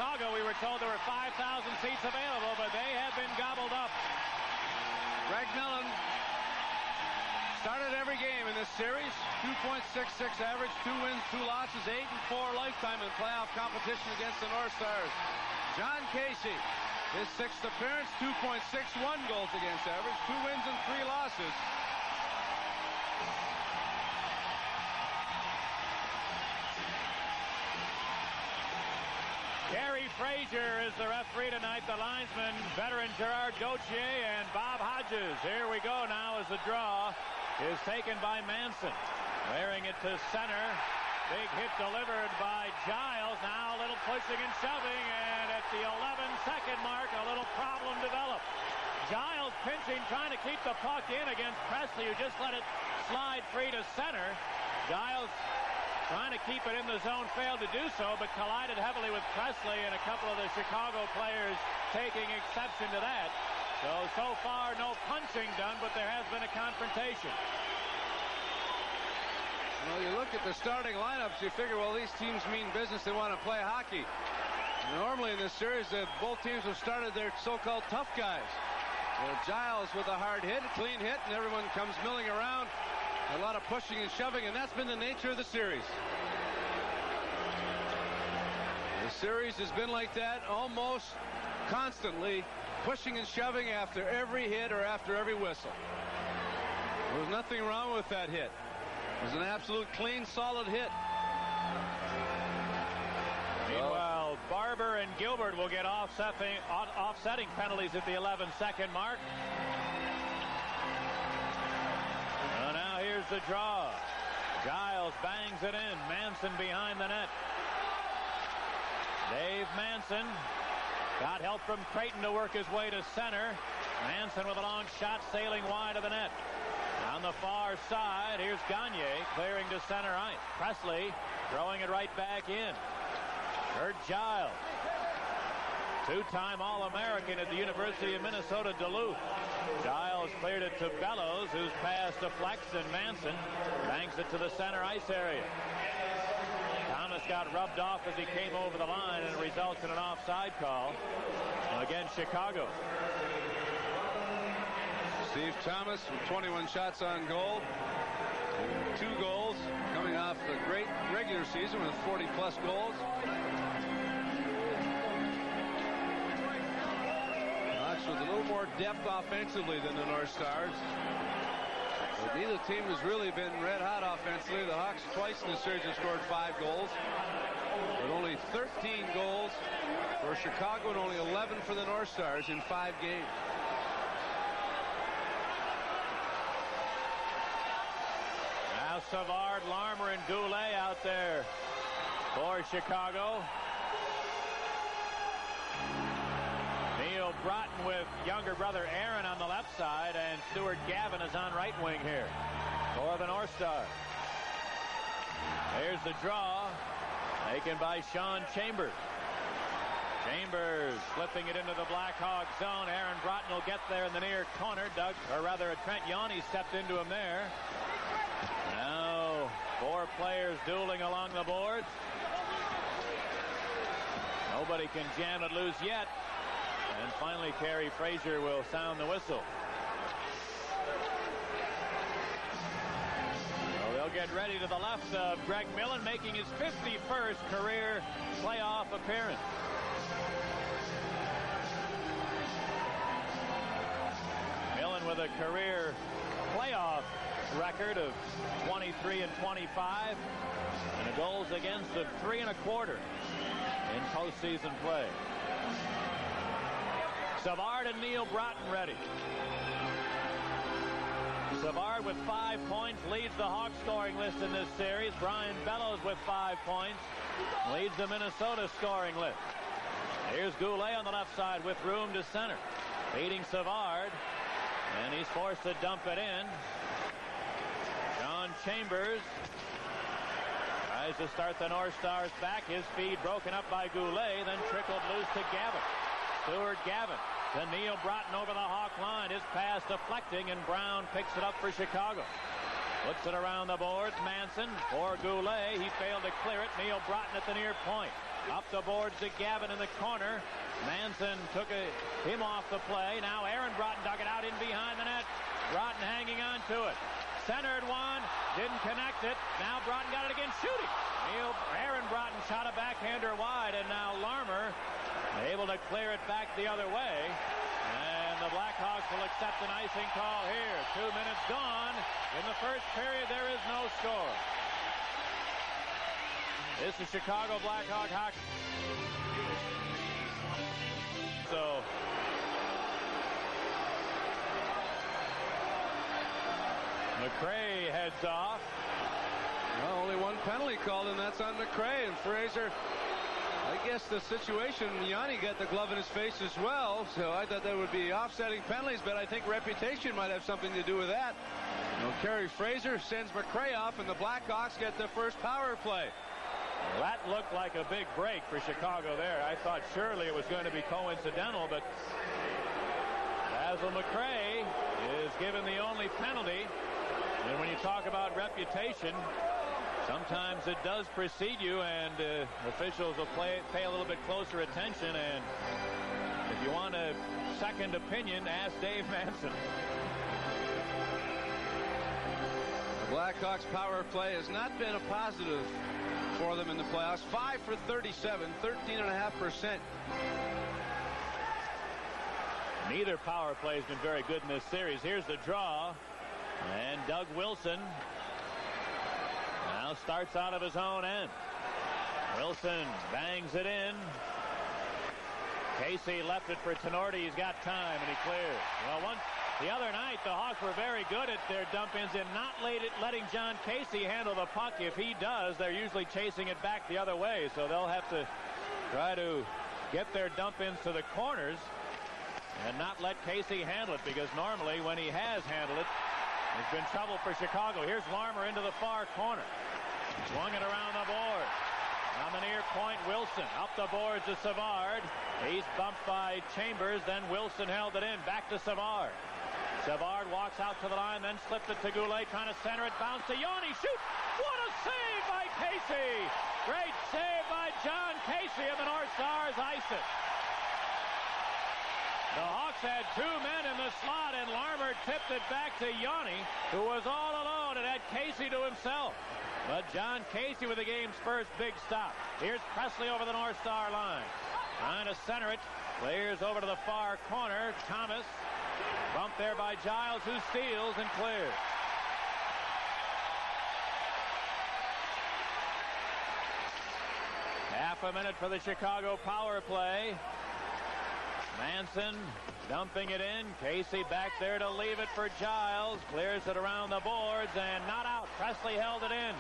Chicago, we were told there were 5,000 seats available, but they have been gobbled up. Greg Millen started every game in this series. 2.66 average, 2 wins, 2 losses, 8-4 lifetime in playoff competition against the North Stars. John Casey, his 6th appearance, 2.61 goals against average, 2 wins and 3 losses. Gary Frazier is the referee tonight. The linesman, veteran Gerard Gauthier and Bob Hodges. Here we go now as the draw is taken by Manson. Wearing it to center. Big hit delivered by Giles. Now a little pushing and shoving, and at the 11-second mark, a little problem developed. Giles pinching, trying to keep the puck in against Presley, who just let it slide free to center. Giles trying to keep it in the zone, failed to do so, but collided heavily with Presley, and a couple of the Chicago players taking exception to that. So far, no punching done, but there has been a confrontation. Well, you look at the starting lineups, you figure, well, these teams mean business. They want to play hockey. Normally in this series, both teams have started their so-called tough guys. Giles with a hard hit, a clean hit, and everyone comes milling around. A lot of pushing and shoving, and that's been the nature of the series. The series has been like that almost constantly, pushing and shoving after every hit or after every whistle. There was nothing wrong with that hit. It was an absolute clean, solid hit. Meanwhile, Barber and Gilbert will get offsetting penalties at the 11-second mark. Now here's the draw. Giles bangs it in. Manson behind the net. Dave Manson got help from Creighton to work his way to center. Manson with a long shot sailing wide of the net. On the far side, here's Gagne clearing to center ice. Presley throwing it right back in. Kurt Giles, two-time All-American at the University of Minnesota Duluth. Giles cleared it to Bellows, who's passed to Flex, and Manson bangs it to the center ice area. Thomas got rubbed off as he came over the line, and it results in an offside call against Chicago. Steve Thomas with 21 shots on goal. 2 goals coming off a great regular season with 40-plus goals. Hawks with a little more depth offensively than the North Stars. But neither team has really been red hot offensively. The Hawks twice in the series have scored 5 goals. But only 13 goals for Chicago and only 11 for the North Stars in 5 games. Now Savard, Larmer, and Goulet out there for Chicago. Neil Broughton with younger brother Aaron on the left side, and Stuart Gavin is on right wing here for the North Stars. Here's the draw, taken by Sean Chambers. Chambers flipping it into the Blackhawk zone. Aaron Broughton will get there in the near corner. Trent Yanni stepped into him there. Now 4 players dueling along the boards. Nobody can jam it loose yet. And finally, Kerry Frazier will sound the whistle. So they'll get ready to the left of Greg Millen, making his 51st career playoff appearance. Millen with a career playoff record of 23 and 25 and a goals against of 3 1/4 in postseason play. Savard and Neil Broughton ready. Savard with 5 points leads the Hawks scoring list in this series. Brian Bellows with 5 points leads the Minnesota scoring list. Here's Goulet on the left side with room to center, beating Savard, and he's forced to dump it in. John Chambers tries to start the North Stars back. His feed broken up by Goulet, then trickled loose to Gavin. Stuart Gavin to Neil Broughton over the Hawk line. His pass deflecting, and Brown picks it up for Chicago. Puts it around the boards. Manson for Goulet. He failed to clear it. Neil Broughton at the near point. Up the boards to Gavin in the corner. Manson took him off the play. Now Aaron Broughton dug it out in behind the net. Broughton hanging on to it. Centered one. Didn't connect it. Now Broughton got it again, shooting. Aaron Broughton shot a backhander wide, and now Larmer able to clear it back the other way. And the Blackhawks will accept an icing call here. 2 minutes gone. In the first period, there is no score. This is Chicago Blackhawk hockey. So McRae heads off. Well, only one penalty called, and that's on McRae. And Fraser, I guess the situation, Yanni got the glove in his face as well, so I thought that would be offsetting penalties, but I think reputation might have something to do with that. Kerry Fraser sends McRae off, and the Blackhawks get the first power play. Well, that looked like a big break for Chicago there. I thought surely it was going to be coincidental, but Basil McRae is given the only penalty. And when you talk about reputation, sometimes it does precede you, and officials will pay a little bit closer attention. And if you want a second opinion, ask Dave Manson. The Blackhawks power play has not been a positive for them in the playoffs. 5 for 37, 13.5%. Neither power play has been very good in this series. Here's the draw, and Doug Wilson now starts out of his own end. Wilson bangs it in. Casey left it for Tenorti. He's got time, and he clears. Well, the other night, the Hawks were very good at their dump-ins and not letting John Casey handle the puck. If he does, they're usually chasing it back the other way, so they'll have to try to get their dump-ins to the corners and not let Casey handle it, because normally when he has handled it, there's been trouble for Chicago. Here's Larmer into the far corner. Swung it around the board. On the near point, Wilson up the boards to Savard. He's bumped by Chambers, then Wilson held it in. Back to Savard. Savard walks out to the line, then slipped it to Goulet, trying to center it. Bounce to Yanni. Shoot! What a save by Casey! Great save by John Casey, and the North Stars ice it. The Hawks had 2 men in the slot, and Larmer tipped it back to Yanni, who was all alone and had Casey to himself. But John Casey with the game's first big stop. Here's Presley over the North Star line. Trying to center it. Clears over to the far corner. Thomas. Bumped there by Giles, who steals and clears. Half a minute for the Chicago power play. Manson dumping it in. Casey back there to leave it for Giles. Clears it around the boards and not out. Presley held it in.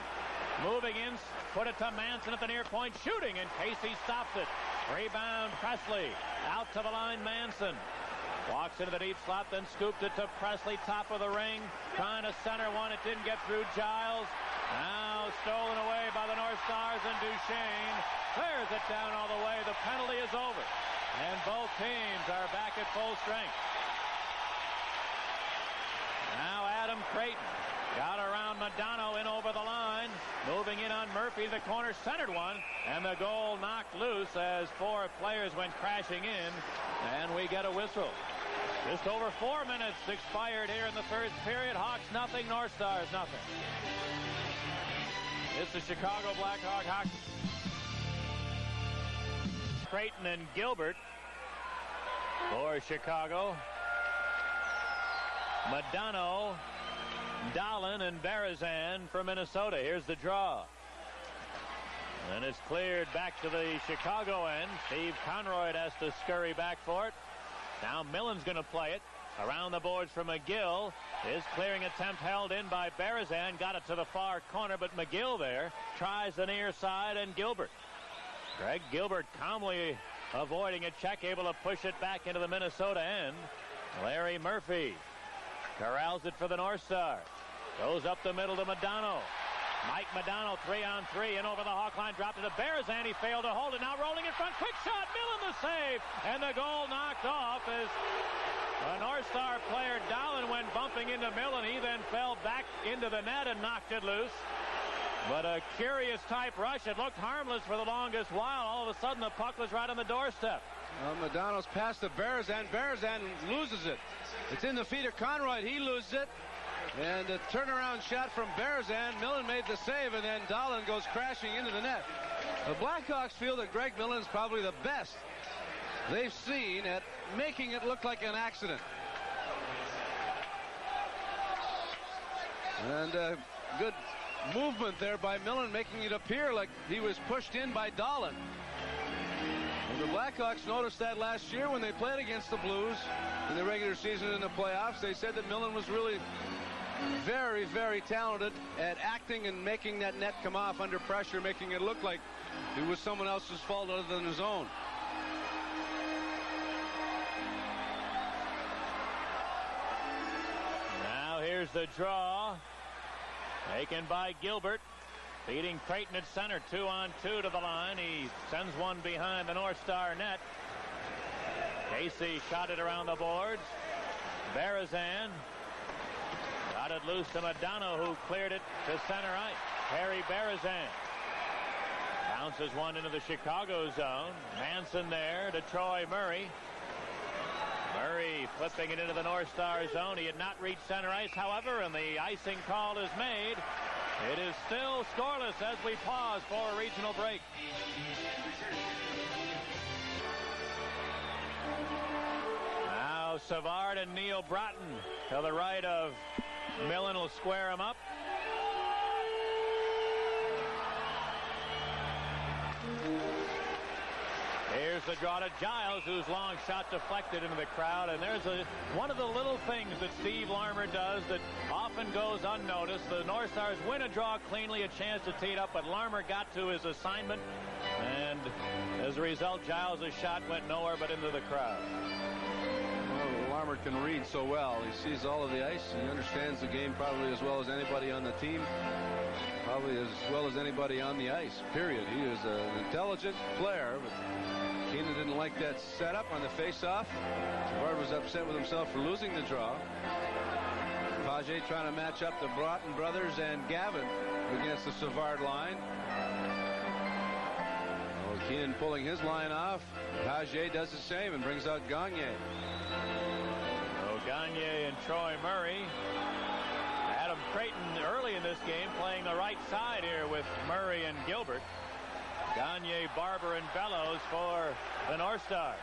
Moving in, put it to Manson at the near point, shooting, and Casey stops it. Rebound Presley. Out to the line, Manson. Walks into the deep slot, then scooped it to Presley, top of the ring. Trying to center one. It didn't get through Giles. Now stolen away by the North Stars, and Duchesne clears it down all the way. The penalty is over, and both teams are back at full strength. Now Adam Creighton got around Madonna in over the line. Moving in on Murphy, the corner, centered one, and the goal knocked loose as 4 players went crashing in, and we get a whistle. Just over 4 minutes expired here in the first period. Hawks nothing, North Stars nothing. It's the Chicago Blackhawk hockey. Creighton and Gilbert for Chicago. Madonna, Dahlin, and Berezan for Minnesota. Here's the draw. And it's cleared back to the Chicago end. Steve Conroy has to scurry back for it. Now Millen's going to play it. Around the boards for McGill. His clearing attempt held in by Berezan. Got it to the far corner, but McGill there tries the near side, and Gilbert. Greg Gilbert calmly avoiding a check, able to push it back into the Minnesota end. Larry Murphy corrals it for the North Star. Goes up the middle to Madonna. Mike Madonna 3-on-3 in over the Hawk line, dropped it to Berezan. He failed to hold it. Now rolling in front, quick shot, Millen the save, and the goal knocked off as a North Star player, Dahlin, went bumping into Millen. He then fell back into the net and knocked it loose. But a curious type rush. It looked harmless for the longest while. All of a sudden, the puck was right on the doorstep. Well, Modano's passed to Berezan. Berezan loses it. It's in the feet of Conroy. He loses it. And a turnaround shot from Berezan. Millen made the save, and then Dahlin goes crashing into the net. The Blackhawks feel that Greg Millen's probably the best they've seen at making it look like an accident. And good movement there by Millen, making it appear like he was pushed in by Dahlin. And the Blackhawks noticed that last year when they played against the Blues in the regular season and in the playoffs. They said that Millen was really very, very talented at acting and making that net come off under pressure, making it look like it was someone else's fault other than his own. Now here's the draw. Taken by Gilbert. Feeding Creighton at center. 2-on-2 to the line. He sends one behind the North Star net. Casey shot it around the boards. Berezan got it loose to Modano, who cleared it to center ice. Harry Berezan bounces one into the Chicago zone. Manson there to Troy Murray. Murray flipping it into the North Star zone. He had not reached center ice, however, and the icing call is made. It is still scoreless as we pause for a regional break. Now Savard and Neil Broughton to the right of Millen will square him up. Here's the draw to Giles, whose long shot deflected into the crowd. And there's one of the little things that Steve Larmer does that often goes unnoticed. The North Stars win a draw cleanly, a chance to tee it up, but Larmer got to his assignment. And as a result, Giles' shot went nowhere but into the crowd. Well, Larmer can read so well. He sees all of the ice. He understands the game probably as well as anybody on the team. Probably as well as anybody on the ice, period. He is an intelligent player, but Keenan didn't like that setup on the face-off. Savard was upset with himself for losing the draw. Page trying to match up the Broughton brothers and Gavin against the Savard line. Well, Keenan pulling his line off. Page does the same and brings out Gagne. Oh, Gagne and Troy Murray. Adam Creighton early in this game playing the right side here with Murray and Gilbert. Gagne, Barber, and Bellows for the North Stars.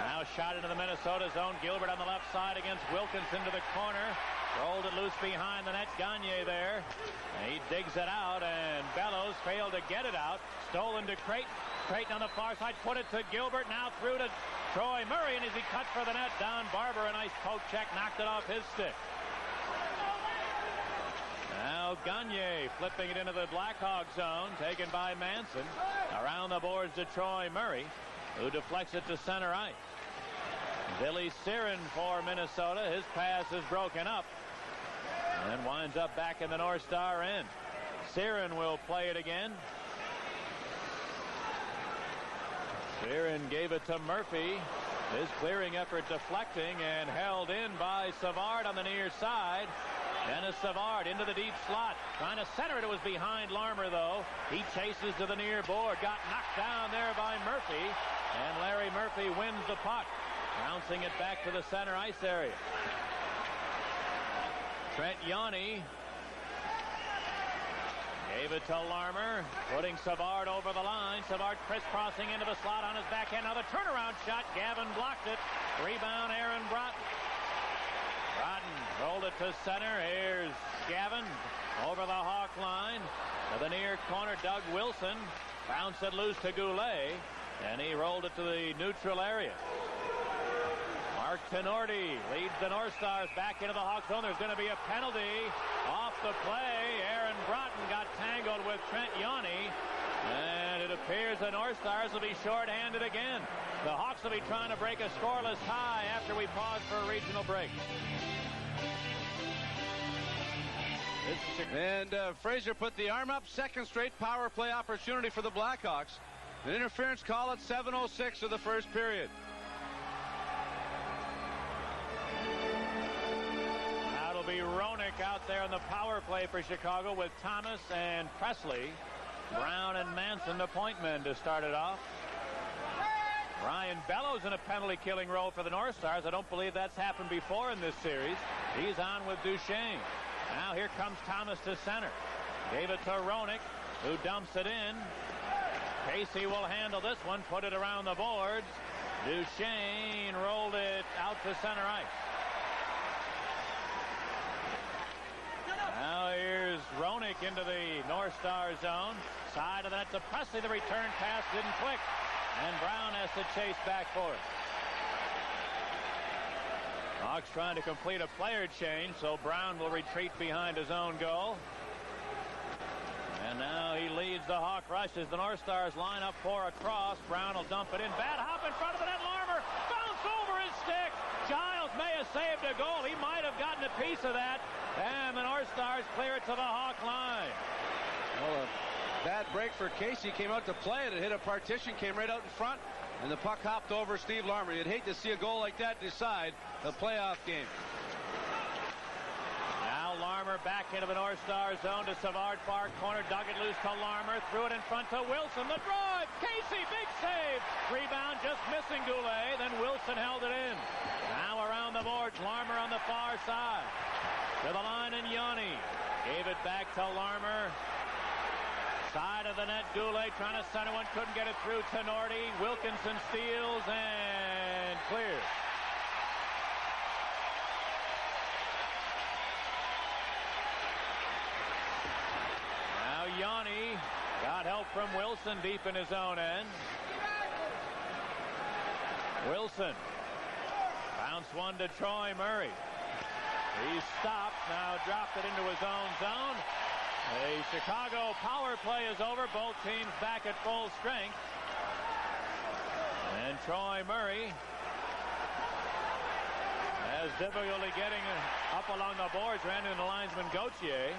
Now shot into the Minnesota zone. Gilbert on the left side against Wilkinson to the corner. Rolled it loose behind the net. Gagne there. And he digs it out, and Bellows failed to get it out. Stolen to Creighton. Creighton on the far side. Put it to Gilbert. Now through to Troy Murray. And as he cut for the net, Don Barber, a nice poke check, knocked it off his stick. Now Gagne flipping it into the Blackhawk zone, taken by Manson. Around the boards to Troy Murray, who deflects it to center ice. Billy Siren for Minnesota. His pass is broken up and winds up back in the North Star end. Siren will play it again. Siren gave it to Murphy. His clearing effort deflecting and held in by Savard on the near side. Dennis Savard into the deep slot. Trying to center it. It was behind Larmer, though. He chases to the near board. Got knocked down there by Murphy. And Larry Murphy wins the puck. Bouncing it back to the center ice area. Trent Yanni gave it to Larmer. Putting Savard over the line. Savard crisscrossing into the slot on his backhand. Now the turnaround shot. Gavin blocked it. Rebound Aaron Broughton. Broughton rolled it to center. Here's Gavin over the Hawk line. To the near corner, Doug Wilson. Bounced it loose to Goulet. And he rolled it to the neutral area. Mark Tenorti leads the North Stars back into the Hawk zone. There's going to be a penalty off the play. Aaron Broughton got tangled with Trent Yanni. And it appears the North Stars will be shorthanded again. The Hawks will be trying to break a scoreless tie after we pause for a regional break. And Fraser put the arm up. Second straight power play opportunity for the Blackhawks. An interference call at 7:06 of the first period. Now to it'll be Roenick out there on the power play for Chicago with Thomas and Presley. Brown and Manson, the point men, to start it off. Ryan Bellows in a penalty-killing role for the North Stars. I don't believe that's happened before in this series. He's on with Duchesne. Now here comes Thomas to center. Gave it to Roenick, who dumps it in. Casey will handle this one, put it around the boards. Duchesne rolled it out to center ice. Now here's Roenick into the North Star zone. Side of that to Presley. The return pass didn't click. And Brown has to chase back for it. Hawks trying to complete a player change, so Brown will retreat behind his own goal. And now he leads the Hawk rush as the North Stars line up for a cross. Brown will dump it in. Bad hop in front of the net. Larmer bounce over his stick. Giles may have saved a goal. He might have gotten a piece of that. And the North Stars clear it to the Hawk line. Well, a bad break for Casey. Came out to play it. It hit a partition, came right out in front, and the puck hopped over Steve Larmer. You'd hate to see a goal like that decide the playoff game. Now Larmer back into the North Star zone to Savard, far corner, dug it loose to Larmer, threw it in front to Wilson. The drive, Casey, big save. Rebound just missing Goulet, then Wilson held it in. Now around the boards, Larmer on the far side. To the line, and Yanni gave it back to Larmer. Side of the net, Goulet trying to center one, couldn't get it through to Norty. Wilkinson steals and clears. Now Yanni got help from Wilson deep in his own end. Wilson bounce one to Troy Murray. He stopped, now dropped it into his own zone. The Chicago power play is over. Both teams back at full strength. And Troy Murray has difficulty getting up along the boards. Ran into the linesman Gauthier.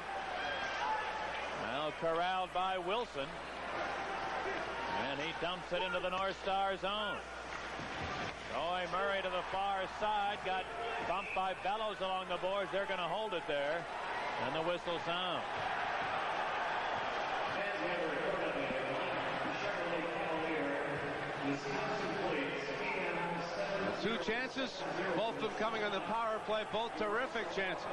Now corralled by Wilson. And he dumps it into the North Star zone. Troy Murray to the far side. Got bumped by Bellows along the boards. They're going to hold it there. And the whistle sound. Two chances, both of them coming on the power play, both terrific chances.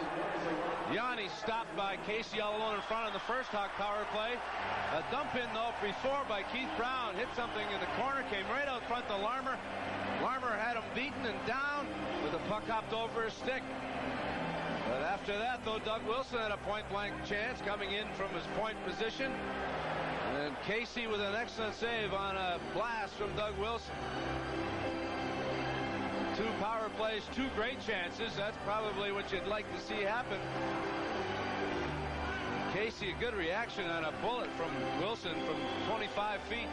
Yanni stopped by Casey all alone in front on the first Hawk power play. A dump in though before by Keith Brown, hit something in the corner, came right out front to Larmer. Larmer had him beaten and down with the puck hopped over his stick. But after that though, Doug Wilson had a point-blank chance coming in from his point position. And Casey with an excellent save on a blast from Doug Wilson. Two power plays, two great chances. That's probably what you'd like to see happen. Casey, a good reaction on a bullet from Wilson from 25 feet.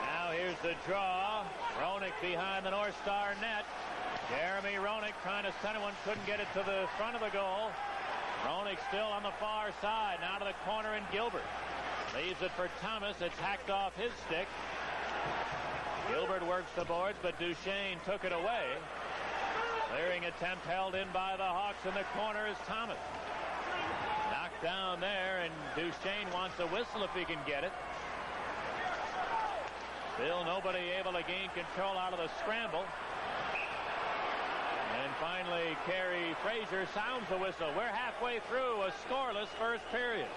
Now here's the draw. Roenick behind the North Star net. Jeremy Roenick trying to center one, couldn't get it to the front of the goal. Roenick still on the far side. Now to the corner, and Gilbert leaves it for Thomas. It's hacked off his stick. Gilbert works the boards, but Duchesne took it away. Clearing attempt held in by the Hawks. In the corner is Thomas. Knocked down there, and Duchesne wants a whistle if he can get it. Still nobody able to gain control out of the scramble. And finally, Kerry Fraser sounds the whistle. We're halfway through a scoreless first period.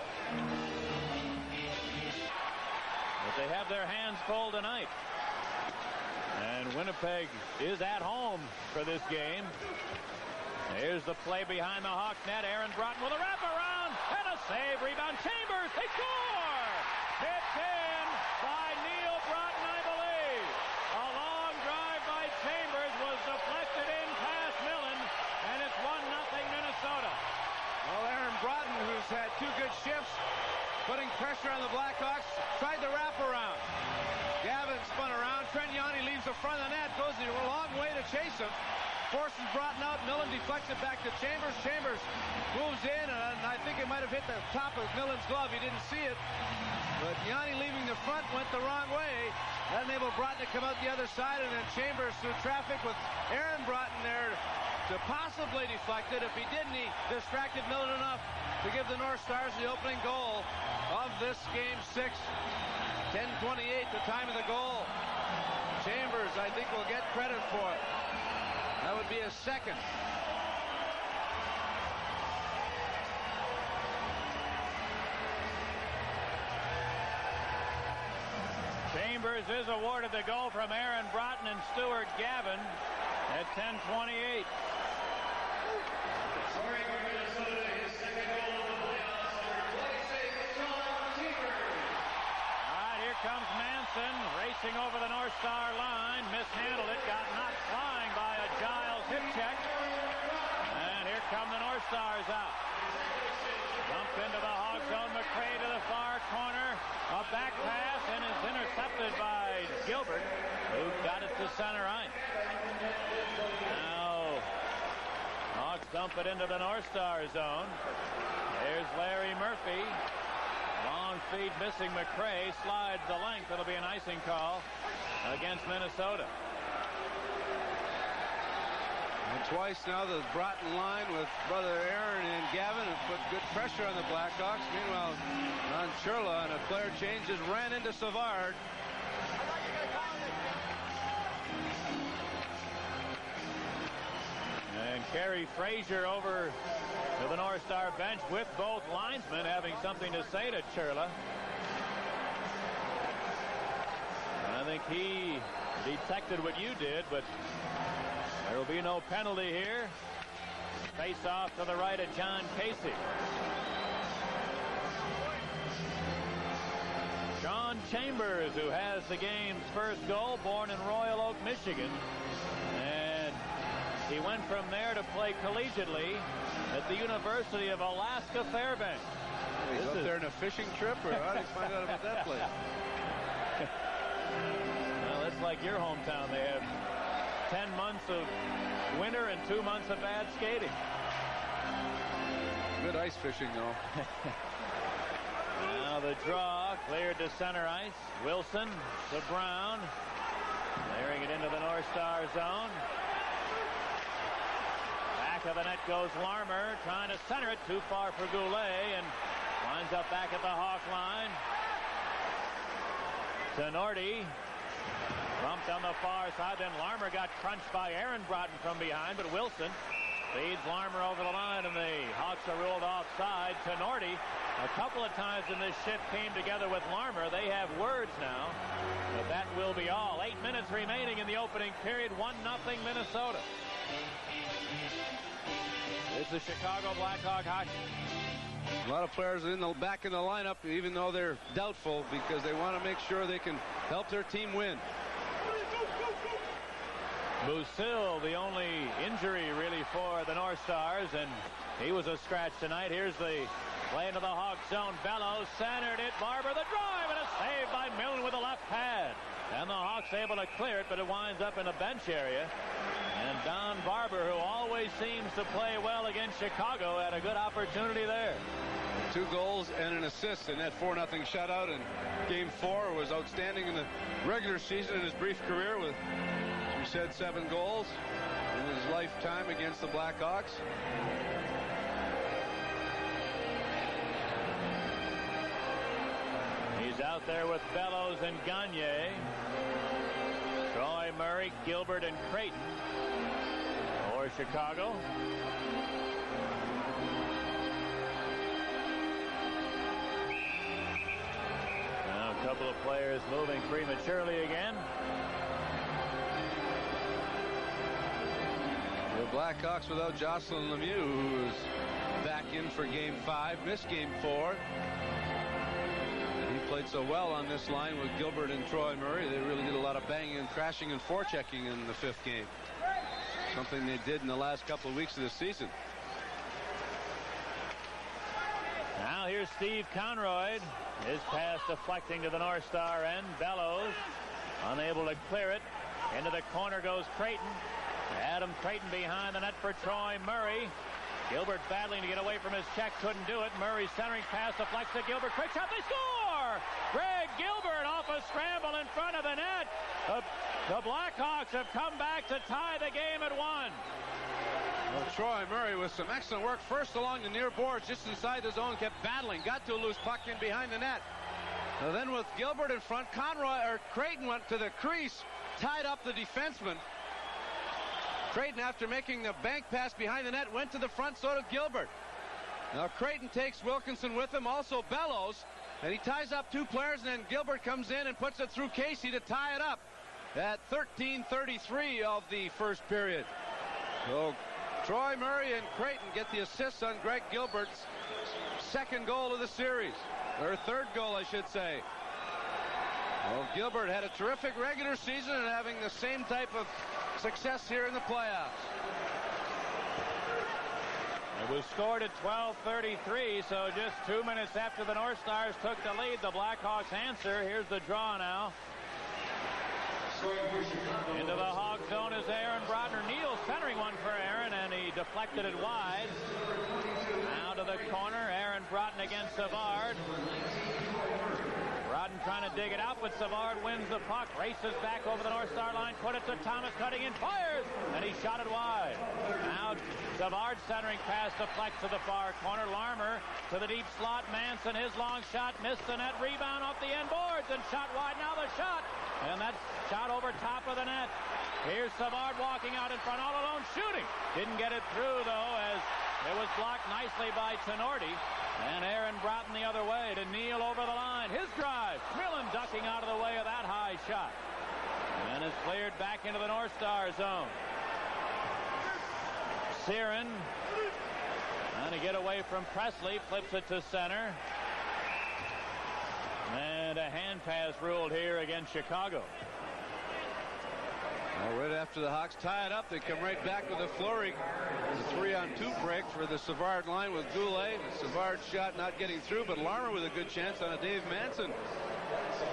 But they have their hands full tonight. And Winnipeg is at home for this game. Here's the play behind the Hawks net. Aaron Broughton with a wraparound and a save. Rebound. Chambers. They score! Hit in by Neil Broughton, I believe. A long drive by Chambers was deflected in past Millen, and it's 1-0 Minnesota. Well, Aaron Broughton, who's had two good shifts, putting pressure on the Blackhawks, tried the wraparound. Gavin spun around. Trent Yanni leaves the front of the net, goes a long way to chase him. forces Broughton out. Millen deflects it back to Chambers. Chambers moves in, and I think it might have hit the top of Millen's glove. He didn't see it. But Yanni leaving the front went the wrong way. That enabled Broughton to come out the other side, and then Chambers through traffic with Aaron Broughton there to possibly deflect it. If he didn't, he distracted Millen enough to give the North Stars the opening goal of this game 6. 10:28, the time of the goal. Chambers, I think, will get credit for it. That would be his second. Chambers is awarded the goal from Aaron Broughton and Stuart Gavin at 10:28. Comes Manson racing over the North Star line, mishandled it, got knocked flying by a Giles hip check, and here come the North Stars out. Dumped into the Hog zone, McRae to the far corner, a back pass, and is intercepted by Gilbert, who got it to center ice. Now Hawks dump it into the North Star zone. There's Larry Murphy. Long feed missing McRae, slides the length. It'll be an icing call against Minnesota. And twice now the Broughton line with brother Aaron and Gavin have put good pressure on the Blackhawks. Meanwhile, Ron Churla on a player change just ran into Savard. And Kerry Frazier over to the North Star bench with both linesmen having something to say to Churla. I think he detected what you did, but there will be no penalty here. Face off to the right of John Casey. Sean Chambers, who has the game's first goal, born in Royal Oak, Michigan. And he went from there to play collegiately at the University of Alaska Fairbanks. He's up there in a fishing trip, or how did you find out about that place? Well, it's like your hometown. They have 10 months of winter and 2 months of bad skating. Good ice fishing, though. Now the draw cleared to center ice. Wilson to Brown. Clearing it into the North Star zone. Back of the net goes Larmer, trying to center it too far for Goulet, and winds up back at the Hawk line. Tenorti bumped on the far side. Then Larmer got crunched by Aaron Broughton from behind, but Wilson feeds Larmer over the line, and the Hawks are ruled offside. Tenorti, a couple of times in this shift, came together with Larmer. They have words now, but that will be all. 8 minutes remaining in the opening period. 1-0 Minnesota. This is Chicago Blackhawk hockey. A lot of players back in the lineup, even though they're doubtful, because they want to make sure they can help their team win. Busil, the only injury really for the North Stars, and he was a scratch tonight. Here's the play into the Hawk zone. Bellows centered it. Barber the drive, and a save by Millen with a left pad. And the Hawks able to clear it, but it winds up in the bench area. And Don Barber, who always seems to play well against Chicago, had a good opportunity there. 2 goals and an assist in that 4-0 shutout. And Game 4 was outstanding in the regular season in his brief career with, as we said, 7 goals in his lifetime against the Blackhawks. He's out there with Bellows and Gagne. Troy Murray, Gilbert, and Creighton for Chicago. Now a couple of players moving prematurely again. The Blackhawks without Jocelyn Lemieux, who is back in for Game 5, missed Game 4. He played so well on this line with Gilbert and Troy Murray. They really did a lot of banging and crashing and forechecking in the 5th game. Something they did in the last couple of weeks of the season. Now here's Steve Conroy. His pass deflecting to the North Star end. Bellows unable to clear it. Into the corner goes Creighton. Adam Creighton behind the net for Troy Murray. Gilbert battling to get away from his check, couldn't do it. Murray centering pass deflects to Gilbert. Quick shot, they score! Greg Gilbert off a scramble in front of the net. The Blackhawks have come back to tie the game at 1. Well, Troy Murray with some excellent work first along the near boards, just inside the zone, kept battling, got to a loose puck in behind the net. And then with Gilbert in front, Creighton went to the crease, tied up the defenseman. Creighton, after making the bank pass behind the net, went to the front, so did Gilbert. Now Creighton takes Wilkinson with him, also Bellows, and he ties up 2 players, and then Gilbert comes in and puts it through Casey to tie it up at 13:33 of the first period. So Troy Murray and Creighton get the assists on Greg Gilbert's second goal of the series, or third goal, I should say. Well, Gilbert had a terrific regular season and having the same type of success here in the playoffs. It was scored at 12:33, so just 2 minutes after the North Stars took the lead, the Blackhawks answer. Here's the draw now. Into the Hog zone is Aaron Brodner. Neal centering one for Aaron, and he deflected it wide. Now to the corner. Aaron Broughton against Savard. Broughton trying to dig it out, but Savard wins the puck. Races back over the North Star line. Put it to Thomas, cutting in, fires, and he shot it wide. Now Savard centering pass deflects to the far corner. Larmer to the deep slot. Manson, his long shot, missed the net. Rebound off the end boards and shot wide. Now the shot, and that shot over top of the net. Here's Savard walking out in front, all alone, shooting. Didn't get it through, though, as it was blocked nicely by Tenorti. And Aaron Broughton the other way to Neal over the line. His drive. Millen ducking out of the way of that high shot. And is cleared back into the North Star zone. Siren trying to get away from Presley. Flips it to center. And a hand pass ruled here against Chicago. Well, right after the Hawks tie it up, they come right back with a flurry. The 3-on-2 break for the Savard line with Goulet. The Savard shot not getting through, but Larmer with a good chance on a Dave Manson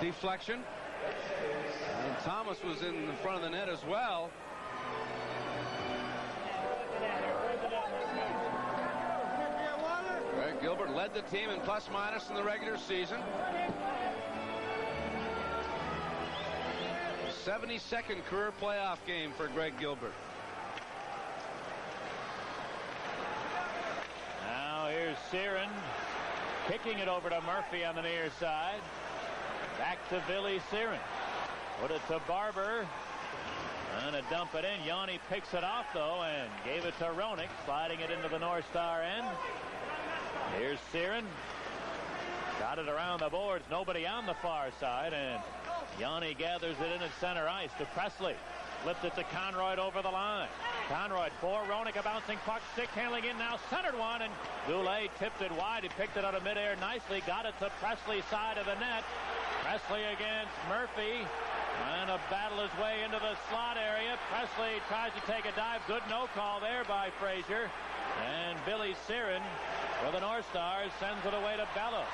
deflection. And Thomas was in the front of the net as well. Greg Gilbert led the team in plus-minus in the regular season. 72nd career playoff game for Greg Gilbert. Now here's Siren kicking it over to Murphy on the near side. Back to Billy Siren. Put it to Barber. And to dump it in. Yanni picks it off, though, and gave it to Roenick, sliding it into the North Star end. Here's Siren. Got it around the boards. Nobody on the far side, and Yanni gathers it in at center ice to Presley. Flipped it to Conroy over the line. Conroy for Roenick, a bouncing puck, stick handling in now, centered one, and Goulet tipped it wide. He picked it out of midair nicely, got it to Presley's side of the net. Presley against Murphy, and a battle his way into the slot area. Presley tries to take a dive. Good no call there by Frazier. And Billy Siren for the North Stars sends it away to Bello.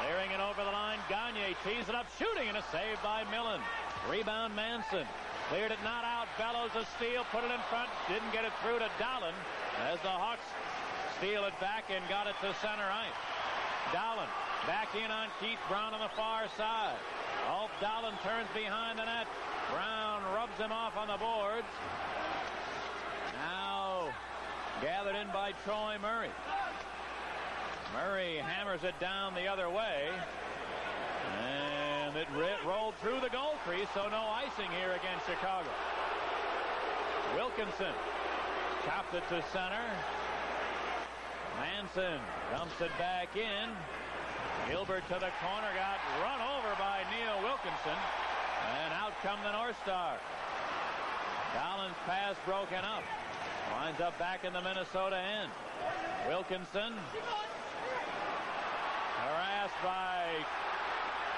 Clearing it over the line. Gagne tees it up, shooting, and a save by Millen. Rebound Manson. Cleared it not out. Bellows a steal, put it in front. Didn't get it through to Dahlen as the Hawks steal it back and got it to center ice. Dahlen back in on Keith Brown on the far side. Ulf Dahlen turns behind the net. Brown rubs him off on the boards. Now gathered in by Troy Murray. Murray hammers it down the other way. And it rolled through the goal crease, so no icing here against Chicago. Wilkinson chopped it to center. Manson dumps it back in. Gilbert to the corner, got run over by Neil Wilkinson. And out come the North Star. Dahlen's pass broken up. Winds up back in the Minnesota end. Wilkinson harassed by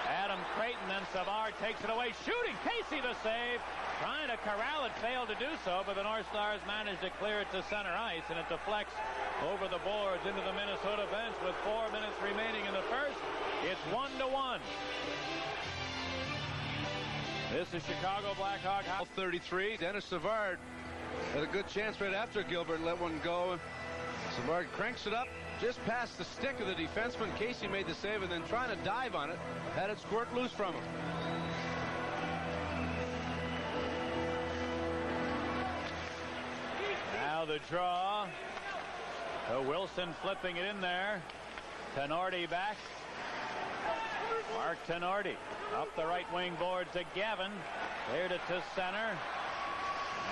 Adam Creighton, and Savard takes it away, shooting. Casey the save, trying to corral it, failed to do so, but the North Stars managed to clear it to center ice, and it deflects over the boards into the Minnesota bench with 4 minutes remaining in the first. It's 1-1. This This is Chicago Blackhawk. 33. Dennis Savard had a good chance right after Gilbert let one go. Savard cranks it up just past the stick of the defenseman. Casey made the save and then trying to dive on it. Had it squirt loose from him. Now the draw. Wilson flipping it in there. Tenorti back. Mark Tenorti up the right wing board to Gavin. Cleared it to center.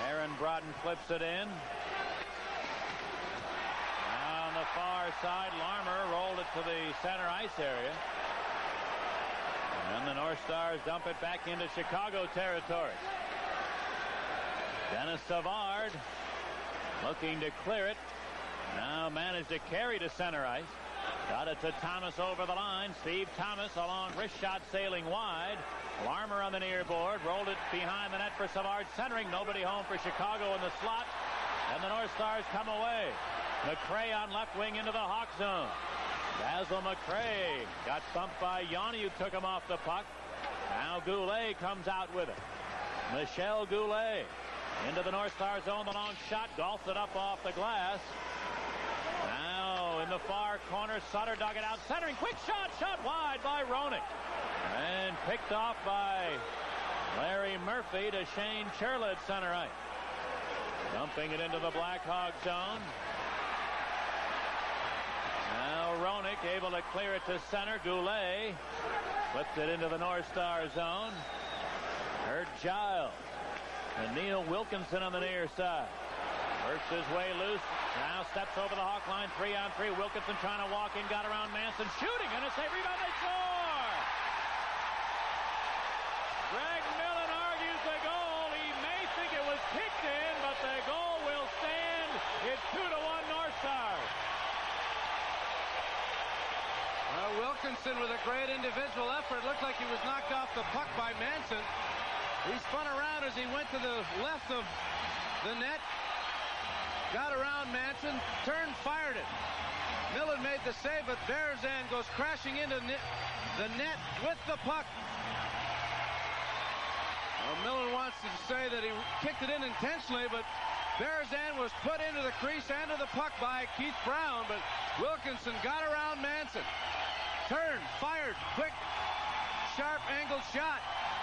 Aaron Broughton flips it in. Now on the far side, Larmer rolled it to the center ice area. And the North Stars dump it back into Chicago territory. Dennis Savard looking to clear it. Now managed to carry to center ice. Got it to Thomas over the line. Steve Thomas, a long wrist shot sailing wide. Larmer on the near board. Rolled it behind the net for Savard. Centering. Nobody home for Chicago in the slot. And the North Stars come away. McRae on left wing into the Hawk zone. Basil McRae got bumped by Yanni, who took him off the puck. Now Goulet comes out with it. Michel Goulet into the North Star zone. The long shot. Golfs it up off the glass. Now in the far corner, Sutter dug it out. Centering. Quick shot. Shot wide by Roenick. And picked off by Larry Murphy to Shane Churla at center ice. Dumping it into the Blackhawk zone. Now Roenick able to clear it to center. Goulet flipped it into the North Star zone. Kurt Giles and Neil Wilkinson on the near side. Works his way loose. Now steps over the Hawk line. 3-on-3. Wilkinson trying to walk in. Got around Manson. Shooting. And a save. Rebound. They score! Greg Millen argues the goal. He may think it was kicked in, but the goal will stand. It's 2-1 North Stars. Wilkinson with a great individual effort. Looked like he was knocked off the puck by Manson. He spun around as he went to the left of the net. Got around Manson, turned, fired it. Millen made the save, but Berezan goes crashing into the net with the puck. Well, Millen wants to say that he kicked it in intentionally, but Berezan was put into the crease and to the puck by Keith Brown, but Wilkinson got around Manson. Turned, fired, quick, sharp angled shot.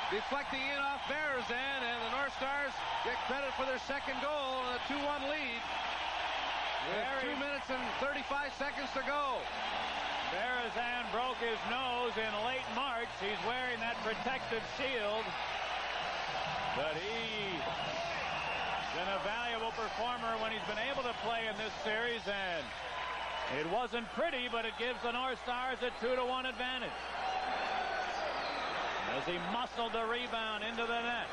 Deflecting in off Berezan, and the North Stars get credit for their second goal and a 2-1 lead. With 2 minutes and 35 seconds to go. Berezan broke his nose in late March. He's wearing that protective shield. But he's been a valuable performer when he's been able to play in this series, and it wasn't pretty, but it gives the North Stars a 2-1 advantage. As he muscled the rebound into the net.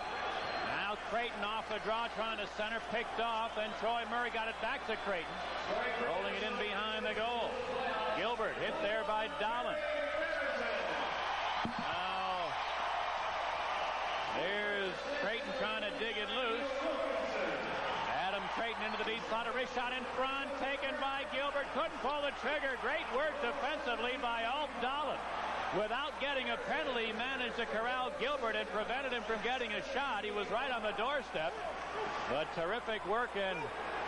Now Creighton off the draw, trying to center, picked off, and Troy Murray got it back to Creighton. Rolling it in behind the goal. Gilbert hit there by Dahlin. Now, there's Creighton trying to dig it loose. Adam Creighton into the deep slot, a wrist shot in front, taken by Gilbert. Couldn't pull the trigger. Great work defensively by Ulf Dahlin. Without getting a penalty, managed to corral Gilbert and prevented him from getting a shot. He was right on the doorstep. But terrific work and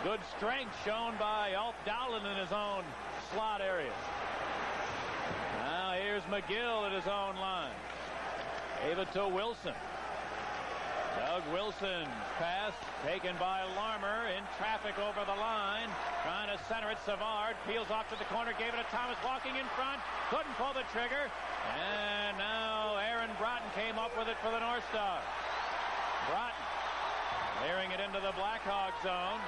good strength shown by Ulf Dahlin in his own slot area. Now here's McGill at his own line. Gave it to Wilson. Doug Wilson pass taken by Larmer in traffic over the line. Trying to center it. Savard peels off to the corner. Gave it to Thomas walking in front. Couldn't pull the trigger. And now Aaron Broughton came up with it for the North Stars. Broughton clearing it into the Blackhawk zone.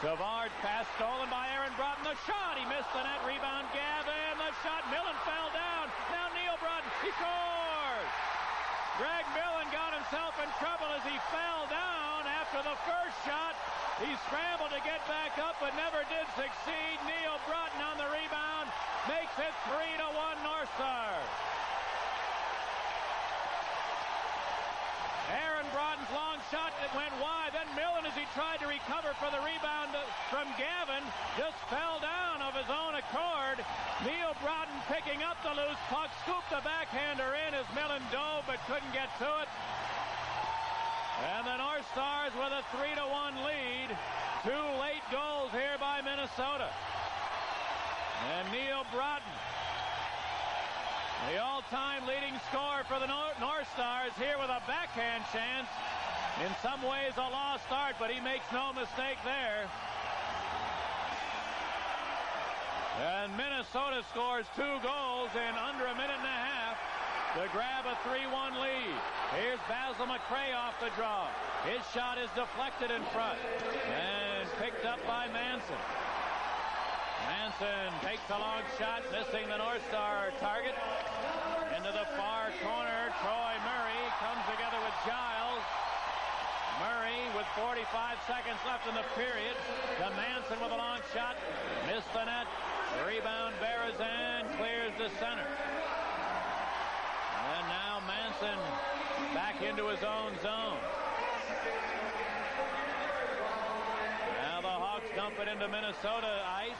Savard pass stolen by Aaron Broughton. The shot. He missed the net. Rebound Gavin. The shot. Millen fell down. Now Neil Broughton. He scores. Greg Millen got himself in trouble as he fell down after the first shot. He scrambled to get back up but never did succeed. Neil Broughton on the rebound makes it 3-1 North Stars. Aaron Broughton's long shot that went wide. Then Millen, as he tried to recover for the rebound from Gavin. Just fell down of his own accord. Neil Broughton picking up the loose puck. Scooped the backhander in as Millen dove but couldn't get to it. And the North Stars with a 3-1 lead. 2 late goals here by Minnesota. And Neil Broughton, the all-time leading scorer for the North Stars, here with a backhand chance. In some ways a lost start, but he makes no mistake there. And Minnesota scores 2 goals in under a minute and a half to grab a 3-1 lead. Here's Basil McRae off the draw. His shot is deflected in front and picked up by Manson. Manson takes a long shot, missing the North Star target. Into the far corner, Troy Murray comes together with Giles. Murray with 45 seconds left in the period. To Manson with a long shot. Missed the net. Rebound, Berezan clears the center. And now Manson back into his own zone. Now the Hawks dump it into Minnesota ice.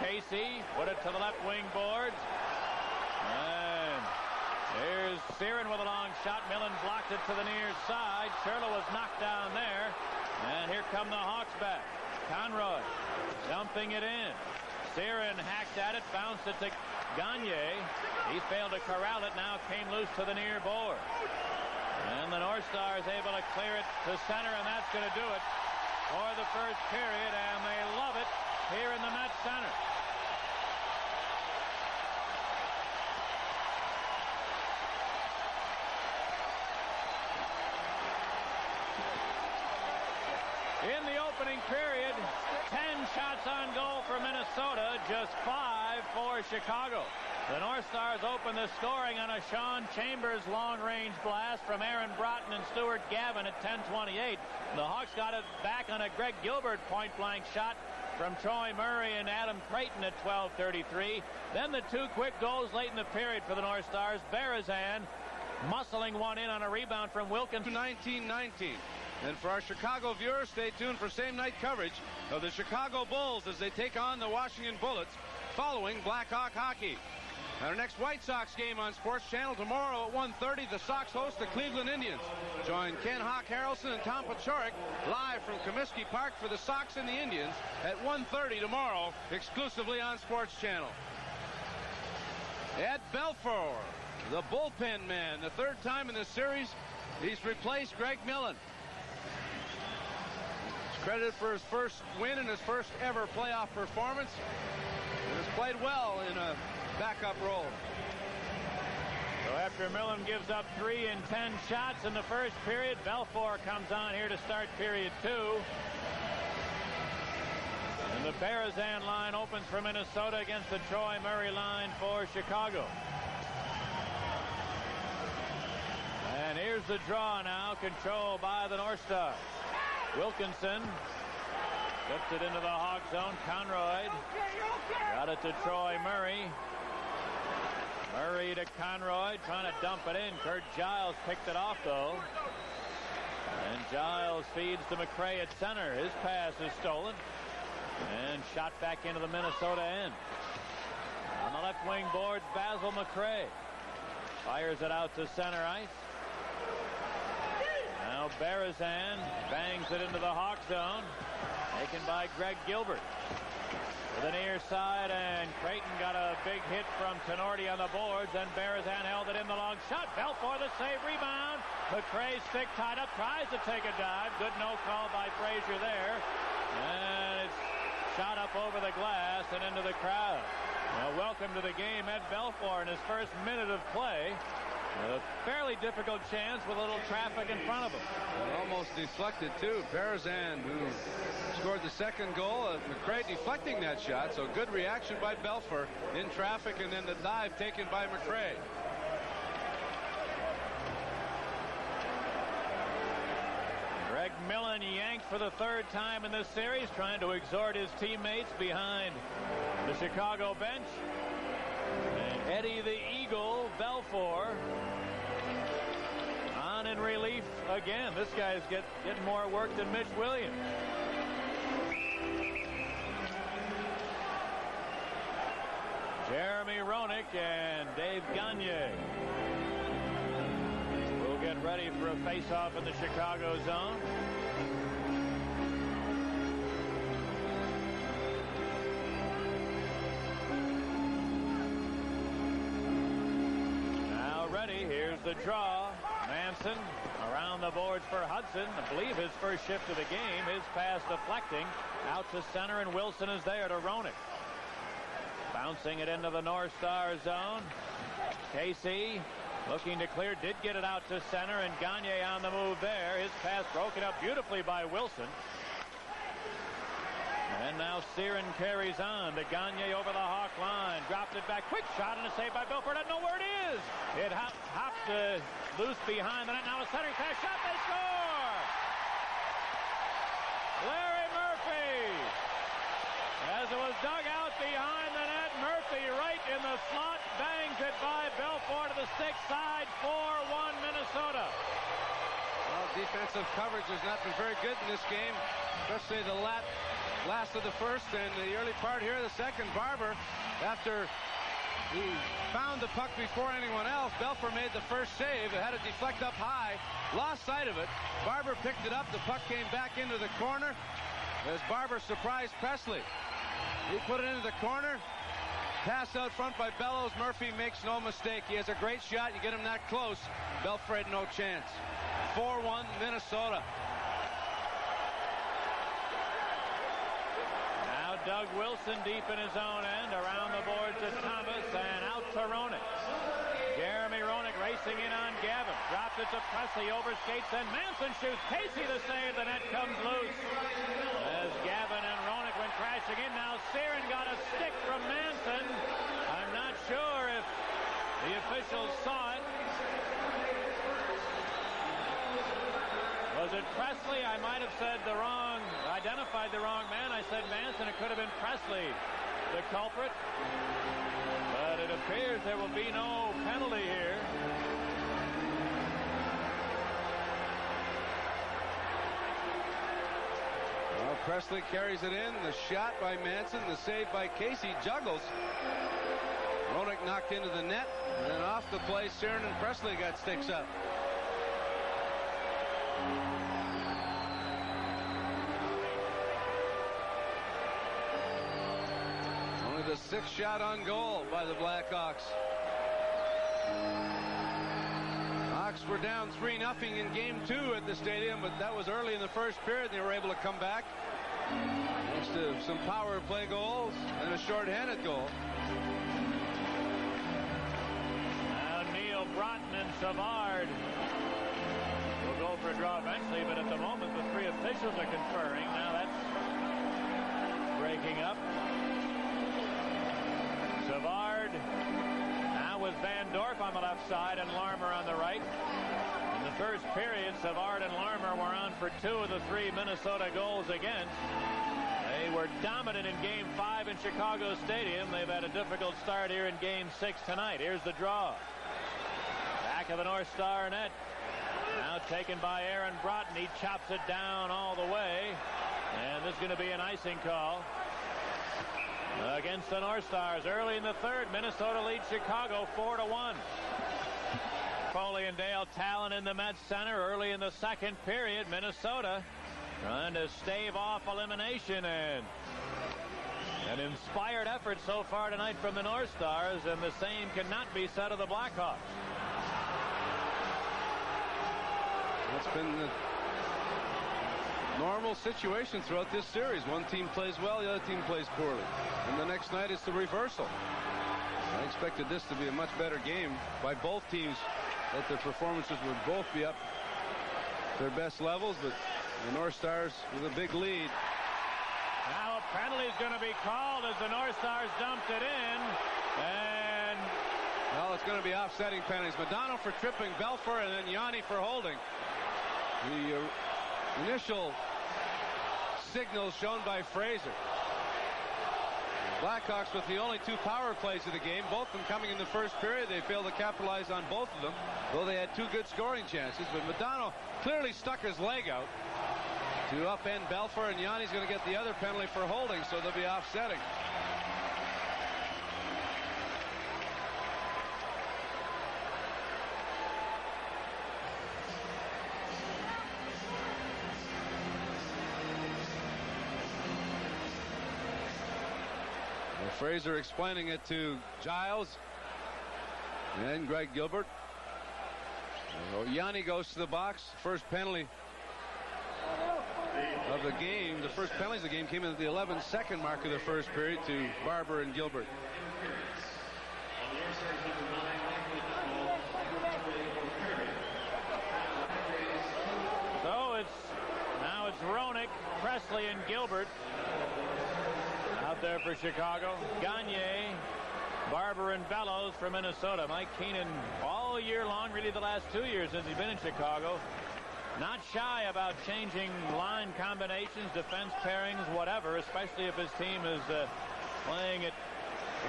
Casey put it to the left wing boards. And here's Siren with a long shot. Millen blocked it to the near side. Sherlock was knocked down there. And here come the Hawks back. Conroy dumping it in. Siren hacked at it, bounced it to Gagne. He failed to corral it, now came loose to the near board. And the North Stars able to clear it to center, and that's going to do it for the first period, and they love it here in the Met Center. In the opening period, 10 shots on goal for Minnesota, just 5 for Chicago. The North Stars open the scoring on a Sean Chambers long-range blast from Aaron Broughton and Stuart Gavin at 10:28. The Hawks got it back on a Greg Gilbert point-blank shot from Troy Murray and Adam Creighton at 12:33. Then the 2 quick goals late in the period for the North Stars. Berezan muscling one in on a rebound from Wilkins. 19-19. And for our Chicago viewers, stay tuned for same-night coverage of the Chicago Bulls as they take on the Washington Bullets following Blackhawk hockey. Our next White Sox game on Sports Channel tomorrow at 1:30. The Sox host the Cleveland Indians. Join Ken Hawk Harrelson and Tom Paciorek live from Comiskey Park for the Sox and the Indians at 1:30 tomorrow, exclusively on Sports Channel. Ed Belfour, the bullpen man, the 3rd time in this series he's replaced Greg Millen. He's credited for his first win and his first ever playoff performance, and has played well in a backup role. So after Millen gives up 3 in 10 shots in the first period, Belfour comes on here to start period 2. And the Berezan line opens for Minnesota against the Troy Murray line for Chicago. And here's the draw now, controlled by the North Stars. Wilkinson flips it into the Hawk zone. Conroy got it to Troy Murray. Murray to Conroy, trying to dump it in. Kurt Giles picked it off, though. And Giles feeds to McRae at center. His pass is stolen. And shot back into the Minnesota end. On the left wing boards, Basil McRae fires it out to center ice. Now Berezan bangs it into the Hawk zone. Taken by Greg Gilbert. To the near side, and Creighton got a big hit from Tenorti on the boards, and Berezan held it in the long shot. Belfour the save, rebound. McRae stick tied up, tries to take a dive. Good no call by Frazier there. And it's shot up over the glass and into the crowd. Well, welcome to the game, Ed Belfour in his first minute of play. A fairly difficult chance with a little traffic in front of him. Almost deflected, too. Berezan, who scored the second goal. McRae deflecting that shot, so good reaction by Belfour in traffic, and then the dive taken by McRae. Greg Millen yanked for the 3rd time in this series, trying to exhort his teammates behind the Chicago bench. And Eddie the Eagle Belfour on in relief again. This guy's getting more work than Mitch Williams. Jeremy Roenick and Dave Gagne will get ready for a face-off in the Chicago zone. Now ready. Here's the draw. Manson around the boards for Hudson. I believe his first shift of the game. His pass deflecting out to center, and Wilson is there to Roenick. Bouncing it into the North Star zone. Casey looking to clear, did get it out to center, and Gagne on the move there. His pass broken up beautifully by Wilson. And now Searin carries on to Gagne over the Hawk line. Dropped it back. Quick shot and a save by Belfort. I don't know where it is. It hopped loose behind the net. Now a centering pass shot. They score! Larry Murphy. As it was dug out behind the net, Murphy right in the slot, bangs it by Belfort to the stick side. 4-1 Minnesota. Well, defensive coverage has not been very good in this game, especially the last of the first and the early part here of the second. Barber, after he found the puck before anyone else, Belfort made the first save. It had to deflect up high, lost sight of it. Barber picked it up. The puck came back into the corner as Barber surprised Presley. He put it into the corner. Pass out front by Bellows. Murphy makes no mistake. He has a great shot. You get him that close, Belfort had no chance. 4-1 Minnesota. Now Doug Wilson deep in his own end. Around the board to Thomas and out to Roenick. Jeremy Roenick racing in on Gavin. Drops it to Presley. Overskates and Manson shoots. Casey the save. The net comes loose. As Gavin and Roenick went crashing in. Now Searin got a stick from Manson. I'm not sure if the officials saw it. Was it Presley? I might have identified the wrong man. I said Manson. It could have been Presley, the culprit. But it appears there will be no penalty here. Well, Presley carries it in. The shot by Manson, the save by Casey. Juggles. Roenick knocked into the net, and then off the play, Searin and Presley got sticks up. Only the sixth shot on goal by the Blackhawks. Hawks were down 3-0 in game 2 at the stadium, but that was early in the first period. They were able to come back thanks to some power play goals and a shorthanded goal. Now Neil Broughton and Savard will go for a draw eventually, but at the moment the three officials are conferring. Now that's breaking up. Savard now with Van Dorp on the left side and Larmer on the right. In the first period, Savard and Larmer were on for 2 of the 3 Minnesota goals against. They were dominant in Game 5 in Chicago Stadium. They've had a difficult start here in Game 6 tonight. Here's the draw. Back of the North Star net. Now taken by Aaron Broughton. He chops it down all the way. And this is going to be an icing call against the North Stars. Early in the third, Minnesota leads Chicago 4-1. Foley and Dale Talon in the Mets Center. Early in the second period, Minnesota trying to stave off elimination, and an inspired effort so far tonight from the North Stars, and the same cannot be said of the Blackhawks. That's been the normal situation throughout this series. One team plays well, the other team plays poorly, and the next night it's the reversal. I expected this to be a much better game by both teams, that their performances would both be up to their best levels, but the North Stars with a big lead. Now a penalty is going to be called as the North Stars dumped it in, and well, it's going to be offsetting penalties. Madonna for tripping Belfort, and then Yanni for holding. The initial signal shown by Fraser. Blackhawks with the only 2 power plays of the game, both of them coming in the first period. They failed to capitalize on both of them, though they had 2 good scoring chances. But Modano clearly stuck his leg out to upend Belfour, and Yanni's going to get the other penalty for holding, so they'll be offsetting. Fraser explaining it to Giles and Greg Gilbert. Yanni goes to the box. First penalty of the game. The first penalties of the game came in at the 11-second mark of the first period to Barber and Gilbert. So now it's Roenick, Presley, and Gilbert out there for Chicago. Gagne, Barber, and Bellows for Minnesota. Mike Keenan all year long, really the last 2 years since he's been in Chicago, not shy about changing line combinations, defense pairings, whatever, especially if his team is playing it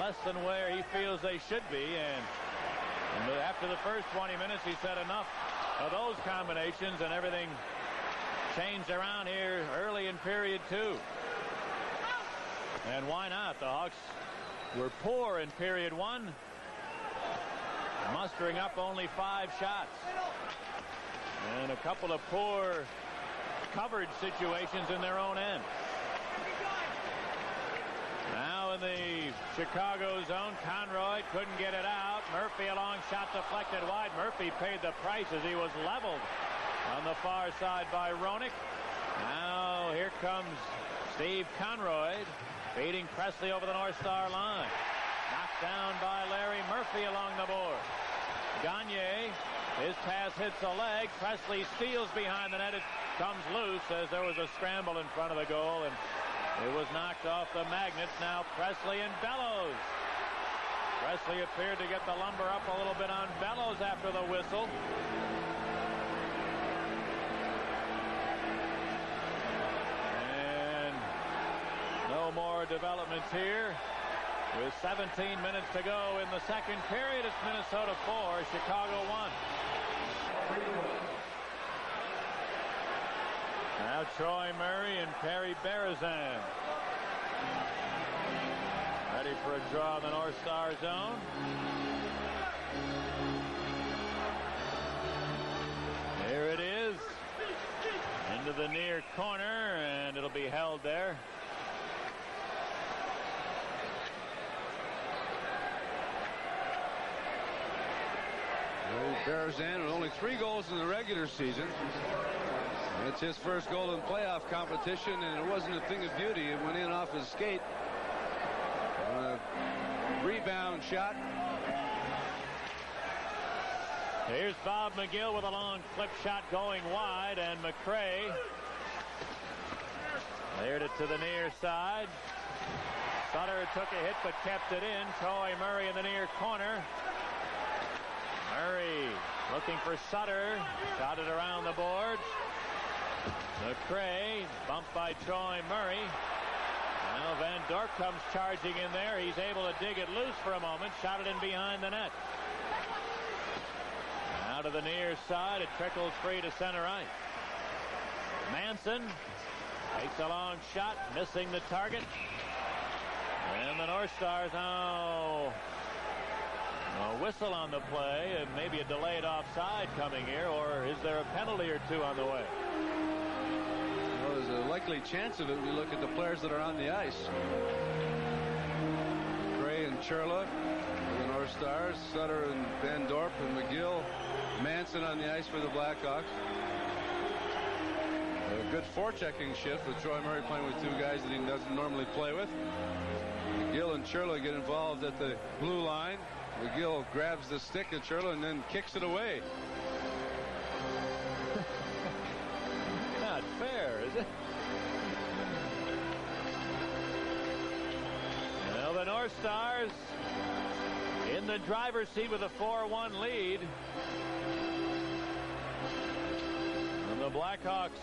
less than where he feels they should be. And after the first 20 minutes, he said enough of those combinations, and everything changed around here early in period 2. And why not? The Hawks were poor in period 1, mustering up only 5 shots. And a couple of poor coverage situations in their own end. Now in the Chicago zone, Conroy couldn't get it out. Murphy, a long shot deflected wide. Murphy paid the price as he was leveled on the far side by Roenick. Now here comes Steve Conroy, beating Presley over the North Star line. Knocked down by Larry Murphy along the board. Gagne, his pass hits a leg. Presley steals behind the net. It comes loose as there was a scramble in front of the goal, and it was knocked off the magnets. Now Presley and Bellows. Presley appeared to get the lumber up a little bit on Bellows after the whistle. No more developments here. With 17 minutes to go in the second period, it's Minnesota 4, Chicago 1. Now Troy Murray and Perry Berezan ready for a draw in the North Star zone. Here it is. Into the near corner, and it'll be held there. Berezan with only 3 goals in the regular season. It's his first goal in playoff competition, and it wasn't a thing of beauty. It went in off his skate. Rebound shot. Here's Bob McGill with a long flip shot going wide, and McRae cleared it to the near side. Sutter took a hit but kept it in. Troy Murray in the near corner. Murray looking for Sutter. Shot it around the boards. McRae bumped by Troy Murray. Now Van Dorp comes charging in there. He's able to dig it loose for a moment. Shot it in behind the net. Out of the near side. It trickles free to center ice. Manson takes a long shot, missing the target. And the North Stars now a whistle on the play, and maybe a delayed offside coming here, or is there a penalty or two on the way? Well, there's a likely chance of it when you look at the players that are on the ice. Gray and Churla for the North Stars, Sutter and Van Dorp and McGill, Manson on the ice for the Blackhawks. A good forechecking shift with Troy Murray playing with 2 guys that he doesn't normally play with. McGill and Churla get involved at the blue line. McGill grabs the stick of Churla and then kicks it away. Not fair, is it? Well, the North Stars in the driver's seat with a 4-1 lead. And the Blackhawks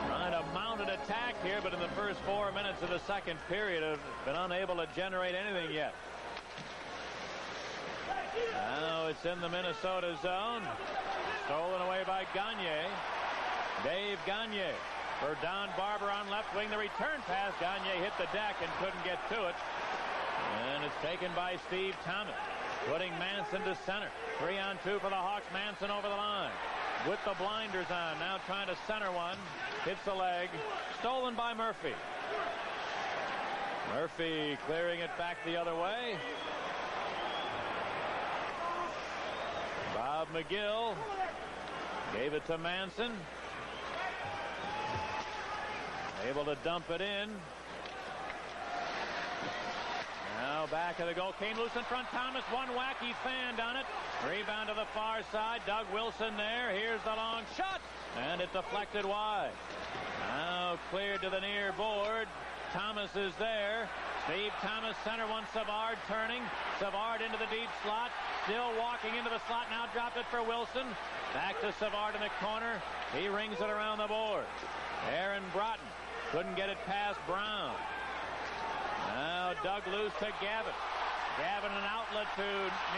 trying Trying to mount an attack here, but in the first 4 minutes of the second period have been unable to generate anything yet. Now it's in the Minnesota zone. Stolen away by Gagne. Dave Gagne for Don Barber on left wing. The return pass. Gagne hit the deck and couldn't get to it. And it's taken by Steve Thomas, putting Manson to center. 3-on-2 for the Hawks. Manson over the line with the blinders on. Now trying to center one. Hits the leg. Stolen by Murphy. Murphy clearing it back the other way. Bob McGill gave it to Manson. Able to dump it in. Now back of the goal. Kane loose in front. Thomas, one wacky fanned on it. Rebound to the far side. Doug Wilson there. Here's the long shot. And it deflected wide. Now cleared to the near board. Thomas is there. Steve Thomas, center one. Savard turning. Savard into the deep slot. Still walking into the slot. Now dropped it for Wilson. Back to Savard in the corner. He rings it around the board. Aaron Broughton couldn't get it past Brown. Now dug loose to Gavin. Gavin an outlet to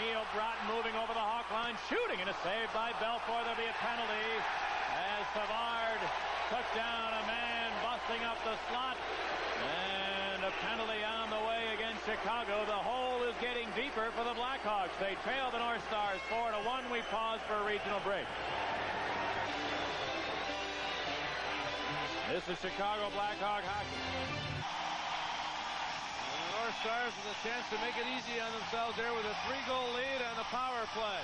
Neil Broughton moving over the Hawk line. Shooting and a save by Belfour. There'll be a penalty as Savard took down a man busting up the slot. And a penalty on the way against Chicago. The hole is getting deeper for the Blackhawks. They trail the North Stars 4-1. We pause for a regional break. This is Chicago Blackhawk hockey. And the North Stars with a chance to make it easy on themselves there with a 3-goal lead on the power play.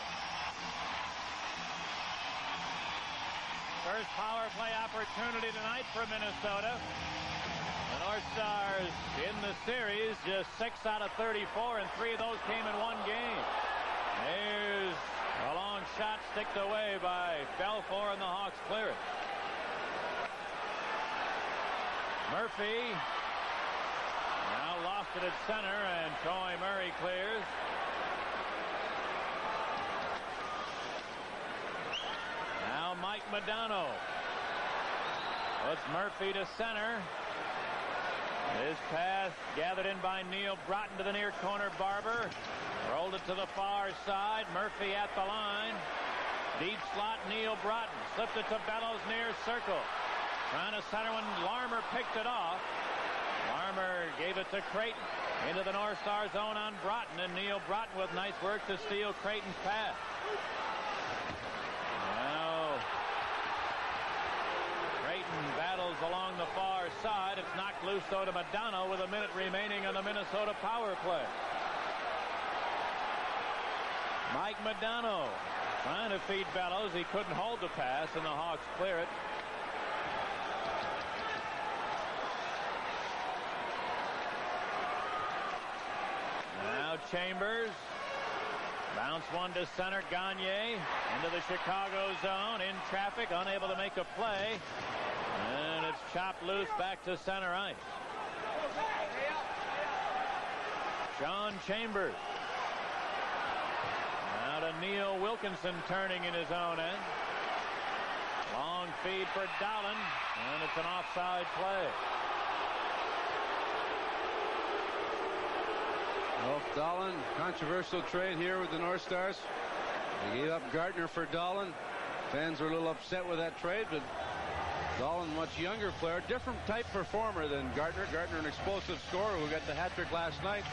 First power play opportunity tonight for Minnesota. The North Stars in the series just 6 out of 34, and 3 of those came in one game. There's a long shot sticked away by Belfour, and the Hawks clear it. Murphy now lost it at center, and Troy Murray clears. Now Mike Modano puts Murphy to center. His pass gathered in by Neil Broughton to the near corner. Barber rolled it to the far side. Murphy at the line. Deep slot. Neil Broughton slipped it to Bellows near circle. Trying to center when Larmer picked it off. Larmer gave it to Creighton. Into the North Star zone on Broughton, and Neil Broughton with nice work to steal Creighton's pass. Now Creighton battles along the far side. It's knocked loose though to Modano with a minute remaining on the Minnesota power play. Mike Modano trying to feed Bellows. He couldn't hold the pass, and the Hawks clear it. Chambers. Bounce one to center. Gagne into the Chicago zone. In traffic. Unable to make a play. And it's chopped loose back to center ice. Sean Chambers. Now to Neil Wilkinson turning in his own end. Long feed for Dahlen. And it's an offside play. Wolf Dahlen, controversial trade here with the North Stars. They gave up Gardner for Dahlen. Fans were a little upset with that trade, but Dahlen, much younger player, different type performer than Gardner. Gardner, an explosive scorer who got the hat trick last night.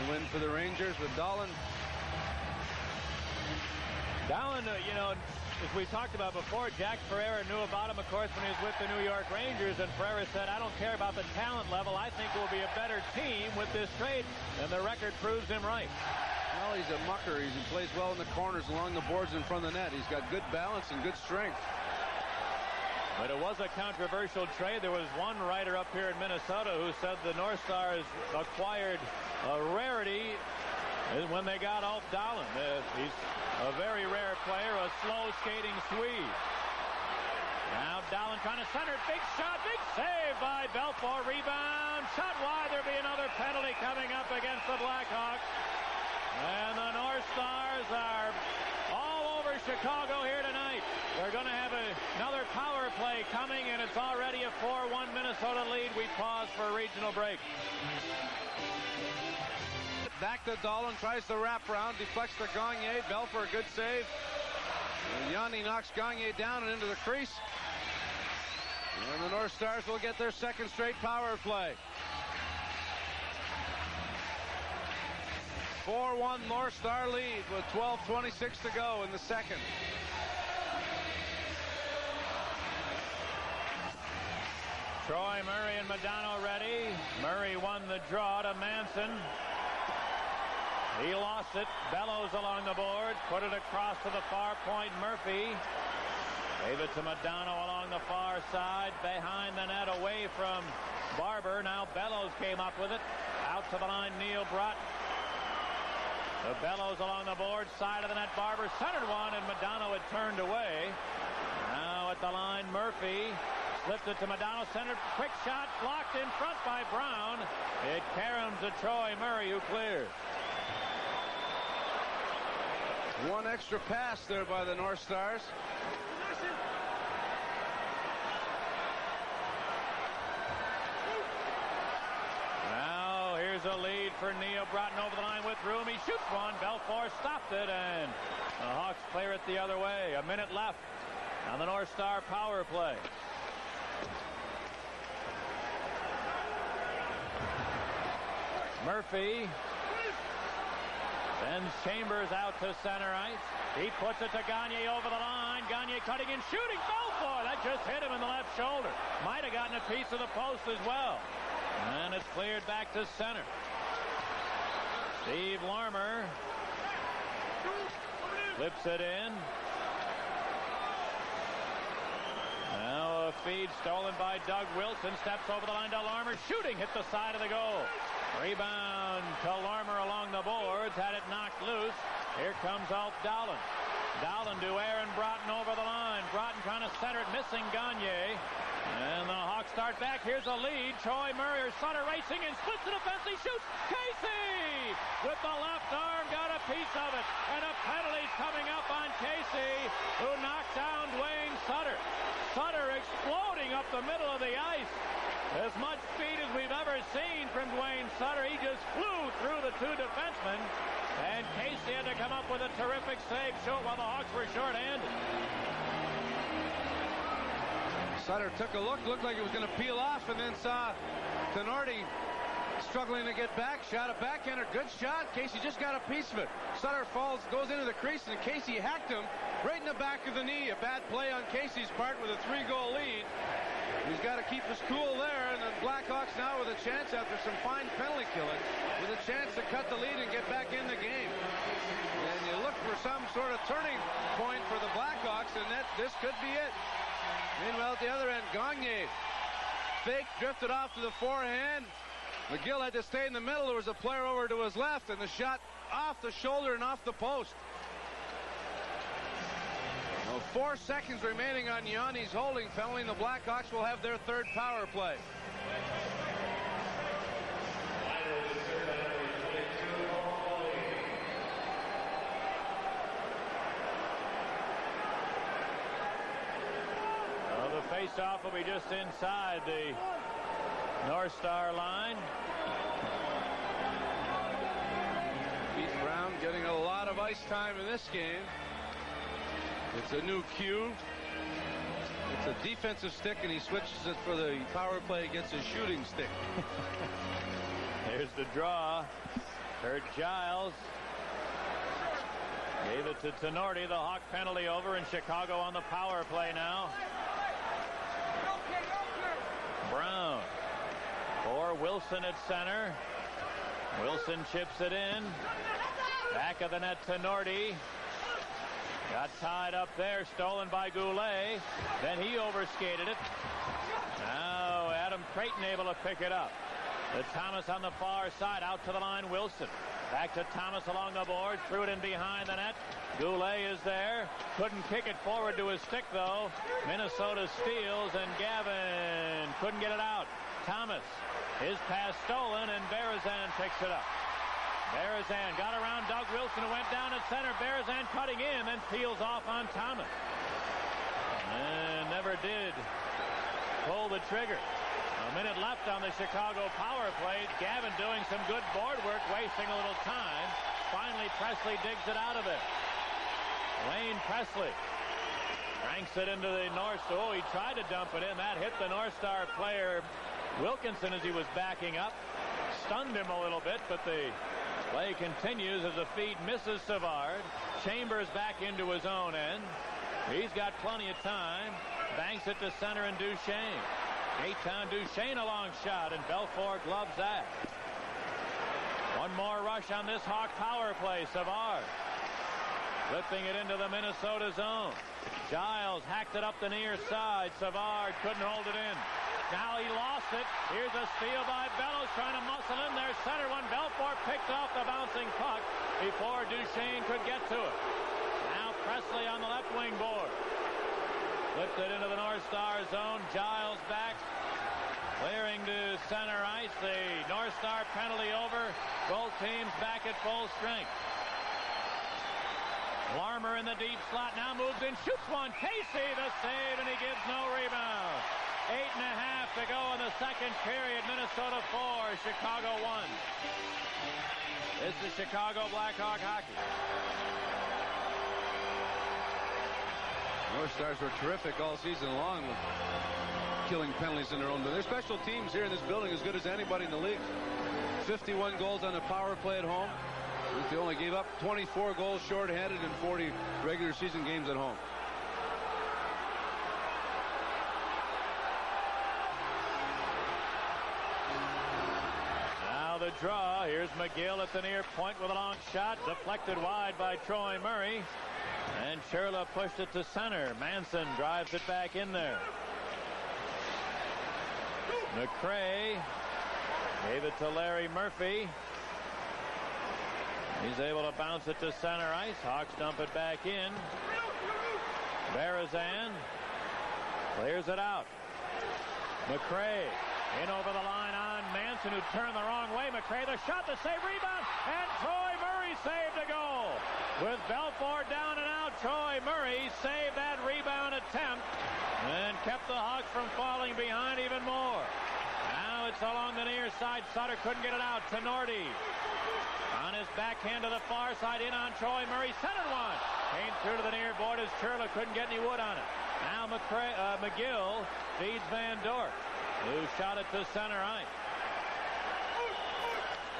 The win for the Rangers with Dahlen. Dahlen, you know, as we talked about before, Jack Ferreira knew about him, of course, when he was with the New York Rangers, and Ferreira said, I don't care about the talent level. I think we'll be a better team with this trade, and the record proves him right. Well, he's a mucker. He plays well in the corners along the boards in front of the net. He's got good balance and good strength. But it was a controversial trade. There was one writer up here in Minnesota who said the North Stars acquired a rarity when they got Ulf Dahlen. He's a very rare player, a slow skating Swede. Now Dahlen trying to center. Big shot, big save by Belfour. Rebound, shot wide. There'll be another penalty coming up against the Blackhawks. And the North Stars are all over Chicago here tonight. night. They're going to have another power play coming, and it's already a 4-1 Minnesota lead. We pause for a regional break. Back to Dahlin, tries to wrap around, deflects to Gagne. Bell for a good save. And Yanni knocks Gagne down and into the crease. And the North Stars will get their second straight power play. 4-1 North Star lead with 12:26 to go in the second. Troy, Murray, and Modano ready. Murray won the draw to Manson. He lost it. Bellows along the board. Put it across to the far point. Murphy gave it to Modano along the far side. Behind the net, away from Barber. Now Bellows came up with it. Out to the line, Neil Broughton. The Bellows along the board. Side of the net, Barber centered one, and Modano had turned away. Now at the line, Murphy slipped it to Modano. Centered. Quick shot. Blocked in front by Brown. It caroms to Troy Murray, who clears. One extra pass there by the North Stars. Now here's a lead for Neil Broughton over the line with room. He shoots one. Belfour stopped it, and the Hawks clear it the other way. A minute left on the North Star power play. Murphy sends Chambers out to center ice. He puts it to Gagne over the line. Gagne cutting and shooting. Belfour, that just hit him in the left shoulder. Might have gotten a piece of the post as well. And it's cleared back to center. Steve Larmer flips it in. Now a feed stolen by Doug Wilson. Steps over the line to Larmer. Shooting, hit the side of the goal. Rebound to Larmer along the boards. Had it knocked loose. Here comes Alf Dahlin. Dahlin to Aaron Broughton over the line. Broughton trying to center it, missing Gagne. And the Hawks start back. Here's a lead. Troy Murray or Sutter racing and splits the defense. He shoots. Casey with the left arm got a piece of it. And a penalty's coming up on Casey, who knocked down Dwayne Sutter. Sutter exploding up the middle of the ice. As much speed as we've ever seen from Dwayne Sutter. He just flew through the two defensemen. And Casey had to come up with a terrific save while the Hawks were short-handed. Sutter took a looked like it was going to peel off, and then saw Tenorti struggling to get back. Shot a backhander. Good shot. Casey just got a piece of it. Sutter goes into the crease, and Casey hacked him right in the back of the knee. A bad play on Casey's part with a 3-goal lead. He's got to keep his cool there, and the Blackhawks now with a chance after some fine penalty killing, with a chance to cut the lead and get back in the game. And you look for some sort of turning point for the Blackhawks, and this could be it. Meanwhile, at the other end, Gagne fake, drifted off to the forehand. McGill had to stay in the middle. There was a player over to his left, and the shot off the shoulder and off the post. 4 seconds remaining on Yanni's holding penalty, and the Blackhawks will have their third power play. Well, the face-off will be just inside the North Star line. Keith Brown getting a lot of ice time in this game. It's a new cue. It's a defensive stick, and he switches it for the power play against his shooting stick. Here's the draw. Kurt Giles gave it to Tenorti. The Hawk penalty over, in Chicago on the power play now. Brown for Wilson at center. Wilson chips it in. Back of the net, Tenorti. Got tied up there, stolen by Goulet. Then he overskated it. Now Adam Creighton able to pick it up. To Thomas on the far side, out to the line, Wilson. Back to Thomas along the board, threw it in behind the net. Goulet is there. Couldn't kick it forward to his stick, though. Minnesota steals, and Gavin couldn't get it out. Thomas, his pass stolen, and Berezan picks it up. Berezan got around Doug Wilson, who went down at center. Berezan cutting in, then peels off on Thomas. and never did pull the trigger. A minute left on the Chicago power play. Gavin doing some good board work, wasting a little time. Finally, Presley digs it out of it. Wayne Presley cranks it into the North Star. Oh, he tried to dump it in. That hit the North Star player Wilkinson as he was backing up. Stunned him a little bit, but the play continues as the feed misses Savard. Chambers back into his own end. He's got plenty of time. Banks it to center and Duchesne. Gaetan Duchesne a long shot, and Belfour gloves that. One more rush on this Hawk power play. Savard flipping it into the Minnesota zone. Giles hacked it up the near side. Savard couldn't hold it in. Now he lost it. Here's a steal by Bellows, trying to muscle in there. Center one. Belfour picked off the bouncing puck before Duchesne could get to it. Now Presley on the left wing board. Flipped it into the North Star zone. Giles back. Clearing to center ice. The North Star penalty over. Both teams back at full strength. Larmer in the deep slot. Now moves in. Shoots one. Casey the save, and he gives no rebound. 8.5 to go in the second period. Minnesota 4, Chicago 1. This is Chicago Blackhawk hockey. North Stars were terrific all season long with killing penalties in their own. But their special teams here in this building as good as anybody in the league. 51 goals on the power play at home. They only gave up 24 goals shorthanded in 40 regular season games at home. Now the draw. Here's McGill at the near point with a long shot. Deflected wide by Troy Murray. And Churla pushed it to center. Manson drives it back in there. McRae gave it to Larry Murphy. He's able to bounce it to center ice. Hawks dump it back in. Berezan clears it out. McRae in over the line on Manson, who turned the wrong way. McRae the shot, the save, rebound, and Troy Murray saved a goal. With Belfour down and out, Troy Murray saved that rebound attempt and kept the Hawks from falling behind even more. Now it's along the near side. Sutter couldn't get it out to Nordy. On his backhand to the far side, in on Troy Murray. Centered one. Came through to the near board as Churla couldn't get any wood on it. Now McGill feeds Van Dorp, who shot it to center ice.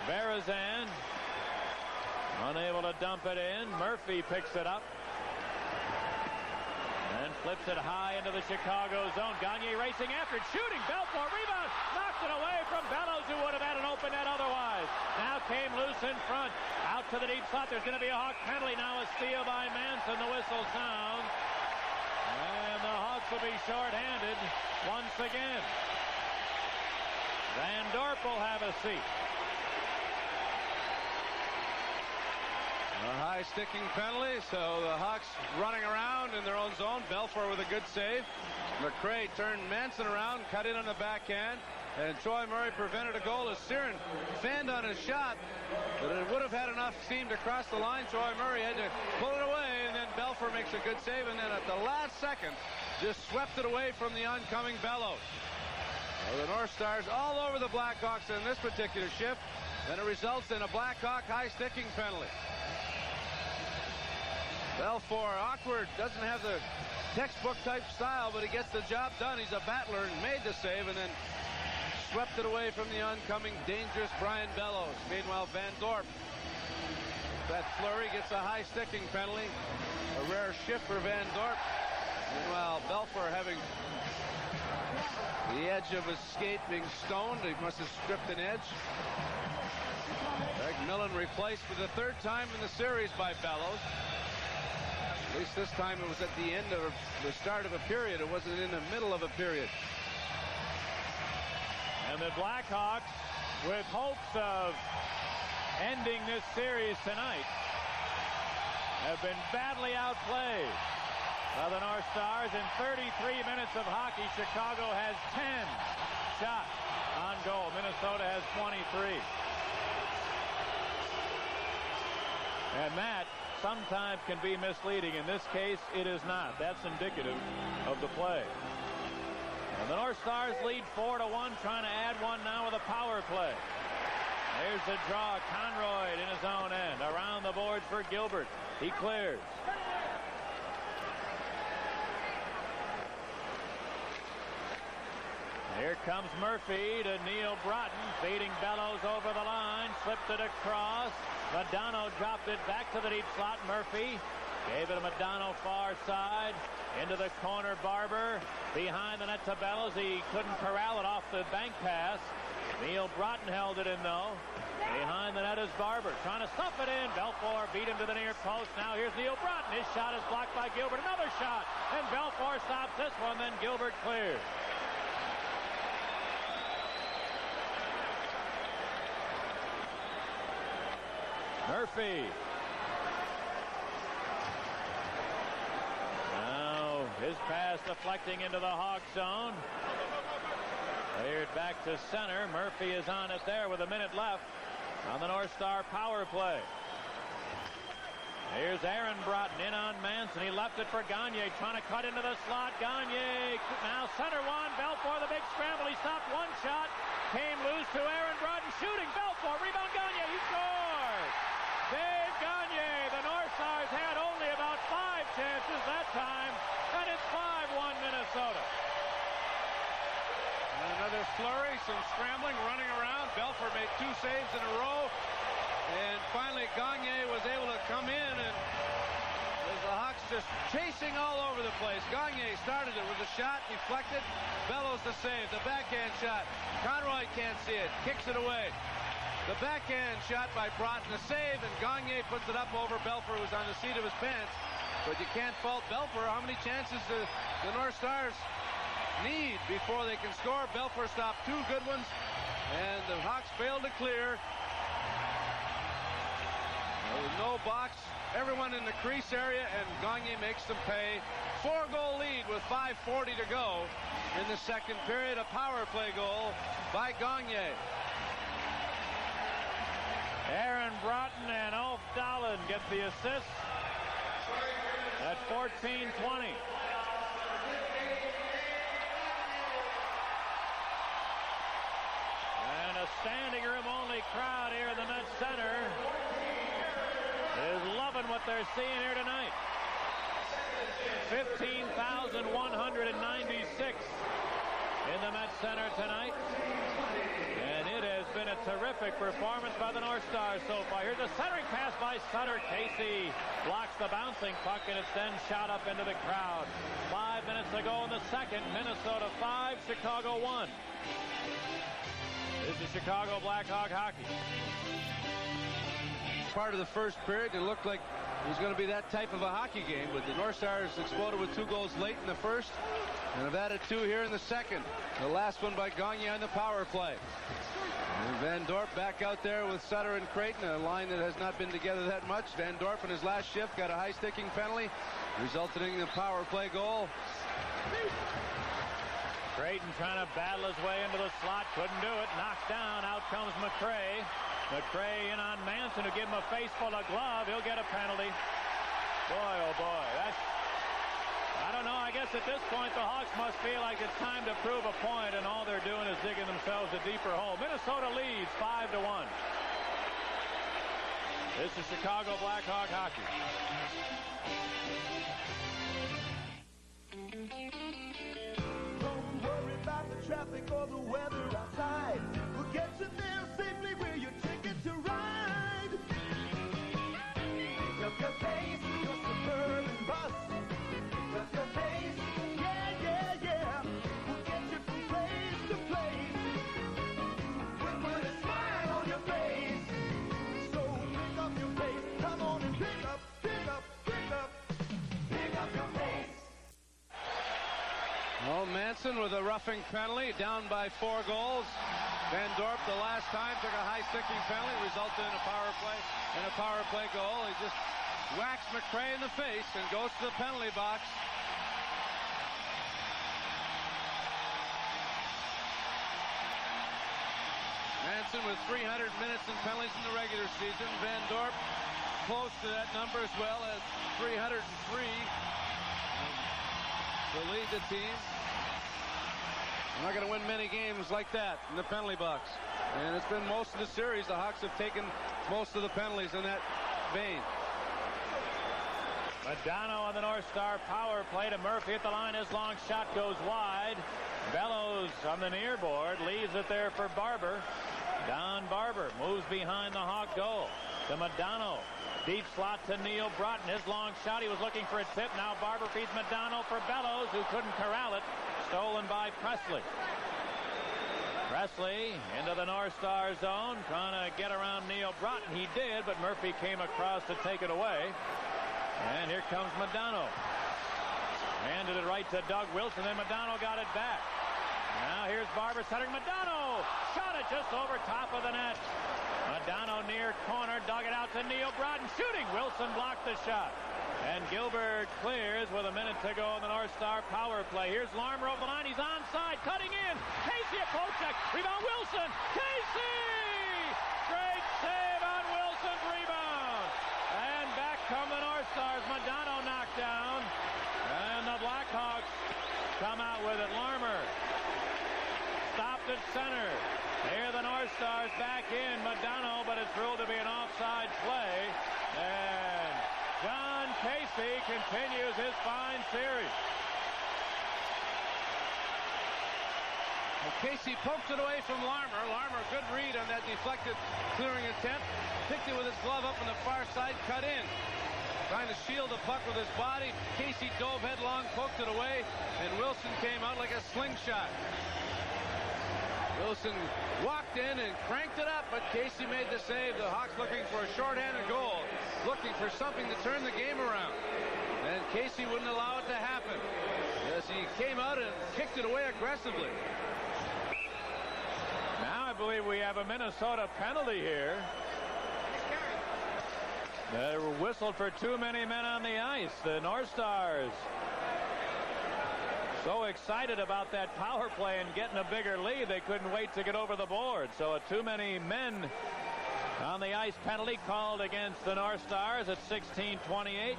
Berezan unable to dump it in. Murphy picks it up and flips it high into the Chicago zone. Gagne racing after it, shooting. Belfour rebound, knocked it away from Bellows, who would have had an open net otherwise. Now came loose in front, out to the deep slot. There's going to be a Hawk penalty. Now a steal by Manson. The whistle sounds, and the Hawks will be shorthanded once again. Van Dorp will have a seat. A high sticking penalty, so the Hawks running around in their own zone. Belfour with a good save. McRae turned Manson around, cut in on the backhand, and Troy Murray prevented a goal as Siren fanned on his shot, but it would have had enough steam to cross the line. Troy Murray had to pull it away, and then Belfour makes a good save, and then at the last second just swept it away from the oncoming Bellows. So the North Stars all over the Blackhawks in this particular shift, and it results in a Blackhawk high sticking penalty. Belfour, awkward, doesn't have the textbook type style, but he gets the job done. He's a battler and made the save, and then swept it away from the oncoming dangerous Brian Bellows. Meanwhile, Van Dorp, that flurry, gets a high sticking penalty. A rare shift for Van Dorp. Meanwhile, Belfour having the edge of his skate being stoned. He must have stripped an edge. Greg Millen replaced for the third time in the series by Bellows. At least this time it was at the end of the start of a period. It wasn't in the middle of a period. And the Blackhawks, with hopes of ending this series tonight, have been badly outplayed by the North Stars. In 33 minutes of hockey, Chicago has 10 shots on goal. Minnesota has 23. And that sometimes can be misleading. In this case, it is not. That's indicative of the play. And the North Stars lead 4-1, trying to add one now with a power play. There's the draw. Conroy in his own end. Around the boards for Gilbert. He clears. Here comes Murphy to Neil Broughton, feeding Bellows over the line, slipped it across. Madano dropped it back to the deep slot. Murphy gave it to Madano far side, into the corner. Barber behind the net to Bellows. He couldn't corral it off the bank pass. Neil Broughton held it in though. Behind the net is Barber trying to stuff it in. Belfour beat him to the near post. Now here's Neil Broughton. His shot is blocked by Gilbert. Another shot, and Belfour stops this one. Then Gilbert clears. Murphy. Now his pass deflecting into the Hawk zone. Cleared back to center. Murphy is on it there with a minute left on the North Star power play. Here's Aaron Broughton in on Manson. He left it for Gagne, trying to cut into the slot. Gagne now center one. Belfour the big scramble. He stopped one shot. Came loose to Aaron Broughton shooting. Belfour rebound Gagne. He scores. Dave Gagne. The North Stars had only about 5 chances that time, and it's 5-1 Minnesota. And another flurry, some scrambling, running around. Belfour made 2 saves in a row, and finally Gagne was able to come in, and the Hawks just chasing all over the place. Gagne started it with a shot, deflected. Bellows the save, the backhand shot. Conroy can't see it, kicks it away. The backhand shot by Broughton, a save, and Gagne puts it up over Belfour, who's on the seat of his pants. But you can't fault Belfour. How many chances do the North Stars need before they can score? Belfour stopped 2 good ones, and the Hawks failed to clear. There was no box. Everyone in the crease area, and Gagne makes them pay. 4-goal lead with 5:40 to go in the second period. A power play goal by Gagne. Aaron Broughton and Ulf Dahlen get the assist at 14:20. And a standing room only crowd here in the Met Center is loving what they're seeing here tonight. 15,196 in the Met Center tonight. And it has been a terrific performance by the North Stars so far. Here's a centering pass by Sutter. Casey blocks the bouncing puck, and it's then shot up into the crowd. 5 minutes to go in the second. Minnesota 5, Chicago 1. This is Chicago Blackhawk hockey. Part of the first period, it looked like it was going to be that type of a hockey game, but the North Stars exploded with 2 goals late in the first, and have added 2 here in the second. The last one by Gagne on the power play. And Van Dorp back out there with Sutter and Creighton, a line that has not been together that much. Van Dorp in his last shift got a high-sticking penalty, resulting in the power play goal. Creighton trying to battle his way into the slot, couldn't do it. Knocked down. Out comes McRae. McRae in on Manson, who gave him a face full of glove. He'll get a penalty. Boy, oh boy, I don't know. I guess at this point the Hawks must feel like it's time to prove a point, and all they're doing is digging themselves a deeper hole. Minnesota leads 5-1. This is Chicago Blackhawk hockey. Don't worry about the traffic or the weather outside. We'll get you there safely where your ticket to ride. Pick up your pace, your suburban bus. Pick up your pace, yeah, yeah, yeah. We'll get you from place to place. We'll put a smile on your face. So pick up your pace. Come on and pick up, pick up, pick up. Pick up your pace. Well, Manson with a roughing penalty, down by 4 goals. Van Dorp the last time took a high-sticking penalty, resulted in a power play goal. He just whacks McRae in the face and goes to the penalty box. Manson with 300 minutes in penalties in the regular season. Van Dorp close to that number as well at 303 to lead the team. We're not going to win many games like that in the penalty box. And it's been most of the series. The Hawks have taken most of the penalties in that vein. Modano on the North Star power play to Murphy at the line. His long shot goes wide. Bellows on the near board leaves it there for Barber. Don Barber moves behind the Hawk goal to Modano. Deep slot to Neil Broughton. His long shot. He was looking for a tip. Now Barber feeds Modano for Bellows, who couldn't corral it. Stolen by Presley. Presley into the North Star zone, trying to get around Neil Broughton. He did, but Murphy came across to take it away. And here comes Modano. Handed it right to Doug Wilson, and Modano got it back. Now here's Barber centering. Modano shot it just over top of the net. Modano near corner, dug it out to Neil Broughton, shooting. Wilson blocked the shot. And Gilbert clears with a minute to go in the North Star power play. Here's Larmer over the line. He's onside, cutting in. Casey, a poke check. Rebound, Wilson. Casey! Great save on Wilson's rebound. And back come the North Stars. Modano knocked down. And the Blackhawks come out with it. Larmer stopped at center. Here the North Stars back in. Modano, but it's ruled to be an offside play. And John Casey continues his fine series. Well, Casey pokes it away from Larmer. Larmer, good read on that deflected clearing attempt. Picked it with his glove up on the far side, cut in. Trying to shield the puck with his body. Casey dove headlong, poked it away, and Wilson came out like a slingshot. Wilson walked in and cranked it up, but Casey made the save. The Hawks looking for a shorthanded goal, looking for something to turn the game around. And Casey wouldn't allow it to happen as he came out and kicked it away aggressively. Now I believe we have a Minnesota penalty here. They were whistled for too many men on the ice. The North Stars so excited about that power play and getting a bigger lead, they couldn't wait to get over the board. So a too many men on the ice penalty called against the North Stars at 16:28.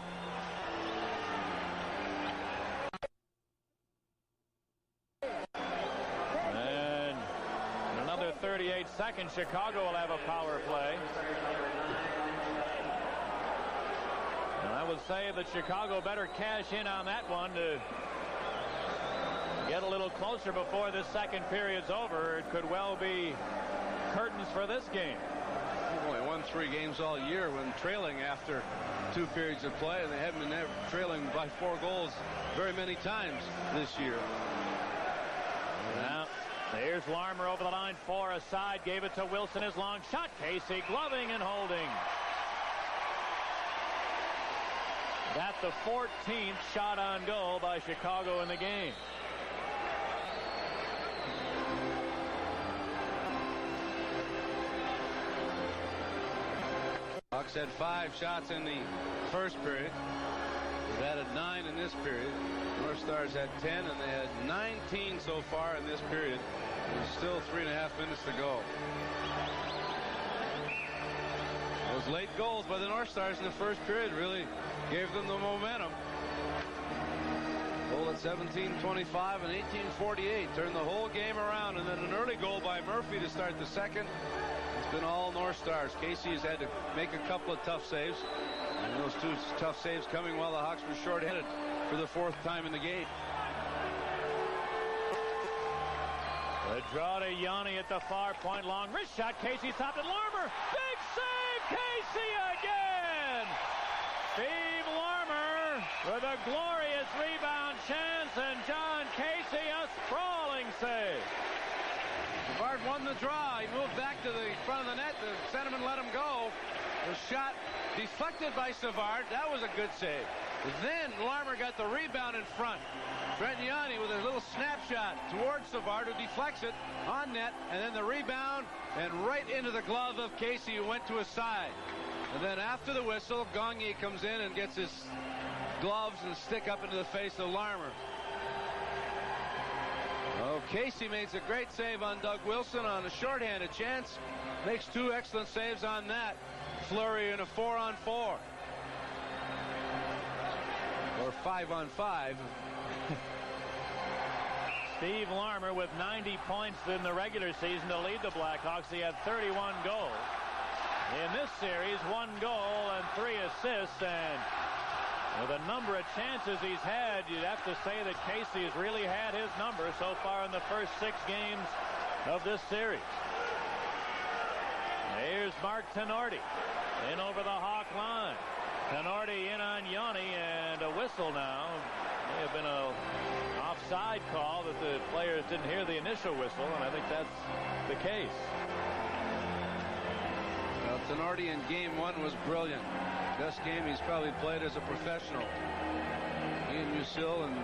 And in another 38 seconds, Chicago will have a power play. And I would say that Chicago better cash in on that one to get a little closer before this second period's over. It could well be curtains for this game. They've only won 3 games all year when trailing after 2 periods of play, and they haven't been trailing by 4 goals very many times this year. Now, here's Larmer over the line, 4 aside, gave it to Wilson, his long shot. Casey gloving and holding. That's the 14th shot on goal by Chicago in the game. Hawks had 5 shots in the first period. They've added 9 in this period. North Stars had 10, and they had 19 so far in this period. There's still 3.5 minutes to go. Those late goals by the North Stars in the first period really gave them the momentum. Goal at 17:25 and 18:48 turned the whole game around, and then an early goal by Murphy to start the second. It's been all North Stars. Casey has had to make a couple of tough saves, and those 2 tough saves coming while the Hawks were shorthanded for the 4th time in the game. The draw to Yanni at the far point. Long wrist shot. Casey stopped at Larmer. Big save. Casey again. Steve Larmer with a glorious rebound chance, and John Casey a sprawling save. Savard won the draw. He moved back to the front of the net. The centerman let him go. The shot deflected by Savard. That was a good save. Then Larmer got the rebound in front. Brent Yanni with a little snapshot towards Savard, who deflects it on net, and then the rebound and right into the glove of Casey, who went to his side. And then after the whistle, Gagne comes in and gets his gloves and stick up into the face of Larmer. Oh, Casey makes a great save on Doug Wilson on a shorthanded chance. Makes 2 excellent saves on that. flurry in a 4-on-4. Or 5-on-5. Steve Larmer with 90 points in the regular season to lead the Blackhawks. He had 31 goals. In this series, 1 goal and 3 assists, and with a number of chances he's had, you'd have to say that Casey has really had his number so far in the first 6 games of this series. Here's Mark Tenorti in over the Hawk line. Tenorti in on Yanni, and a whistle now. May have been a offside call that the players didn't hear the initial whistle, and I think that's the case. Well, Tenorti in game 1 was brilliant. Best game he's probably played as a professional. He and Musil and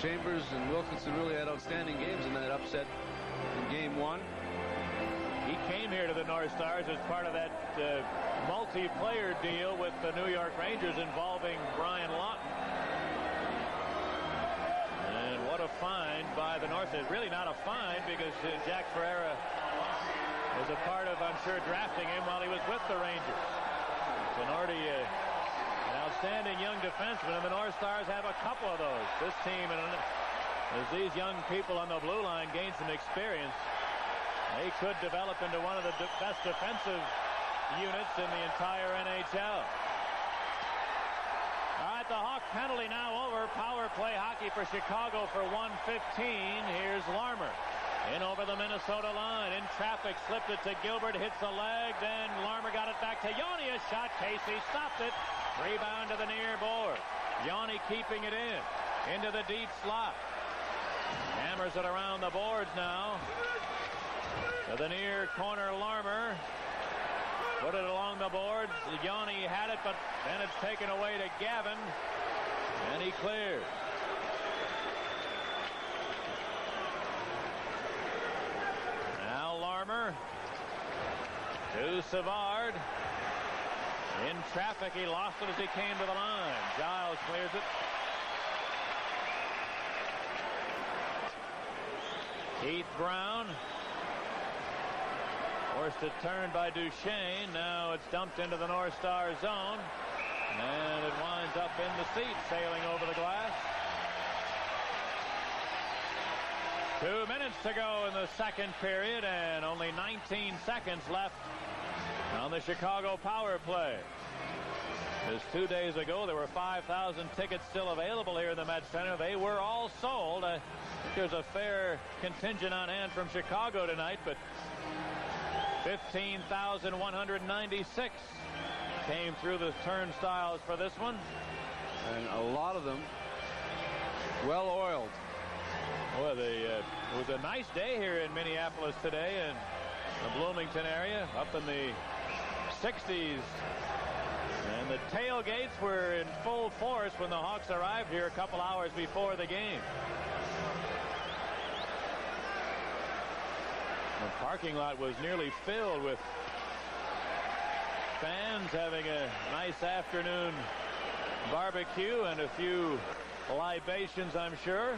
Chambers and Wilkinson really had outstanding games in that upset in game 1. He came here to the North Stars as part of that multiplayer deal with the New York Rangers involving Brian Lawton. And what a find by the North Stars. Really not a find, because Jack Ferreira was a part of, I'm sure, drafting him while he was with the Rangers. Tenorti, an outstanding young defenseman, and the North Stars have a couple of those. This team, and as these young people on the blue line gain some experience, they could develop into one of the best defensive units in the entire NHL. All right, the Hawk penalty now over. Power play hockey for Chicago for 1:15. Here's Larmer in over the Minnesota line. In traffic, slipped it to Gilbert, hits the leg. Then Larmer got it back to Yanni. A shot. Casey stopped it. Rebound to the near board. Yanni keeping it in. Into the deep slot. Hammers it around the boards now. To the near corner, Larmer. Put it along the boards. Yanni had it, but then it's taken away to Gavin. And he clears. Now Larmer to Savard. In traffic, he lost it as he came to the line. Giles clears it. Keith Brown. Forced it turned by Duchesne. Now it's dumped into the North Star zone. And it winds up in the seat, sailing over the glass. 2 minutes to go in the second period, and only 19 seconds left on the Chicago power play. Just 2 days ago, there were 5,000 tickets still available here in the Met Center. They were all sold. I think there's a fair contingent on hand from Chicago tonight, but 15,196 came through the turnstiles for this one. And a lot of them well oiled. Well, it was a nice day here in Minneapolis today, in the Bloomington area, up in the 60s. And the tailgates were in full force when the Hawks arrived here a couple hours before the game. The parking lot was nearly filled with fans having a nice afternoon barbecue and a few libations, I'm sure.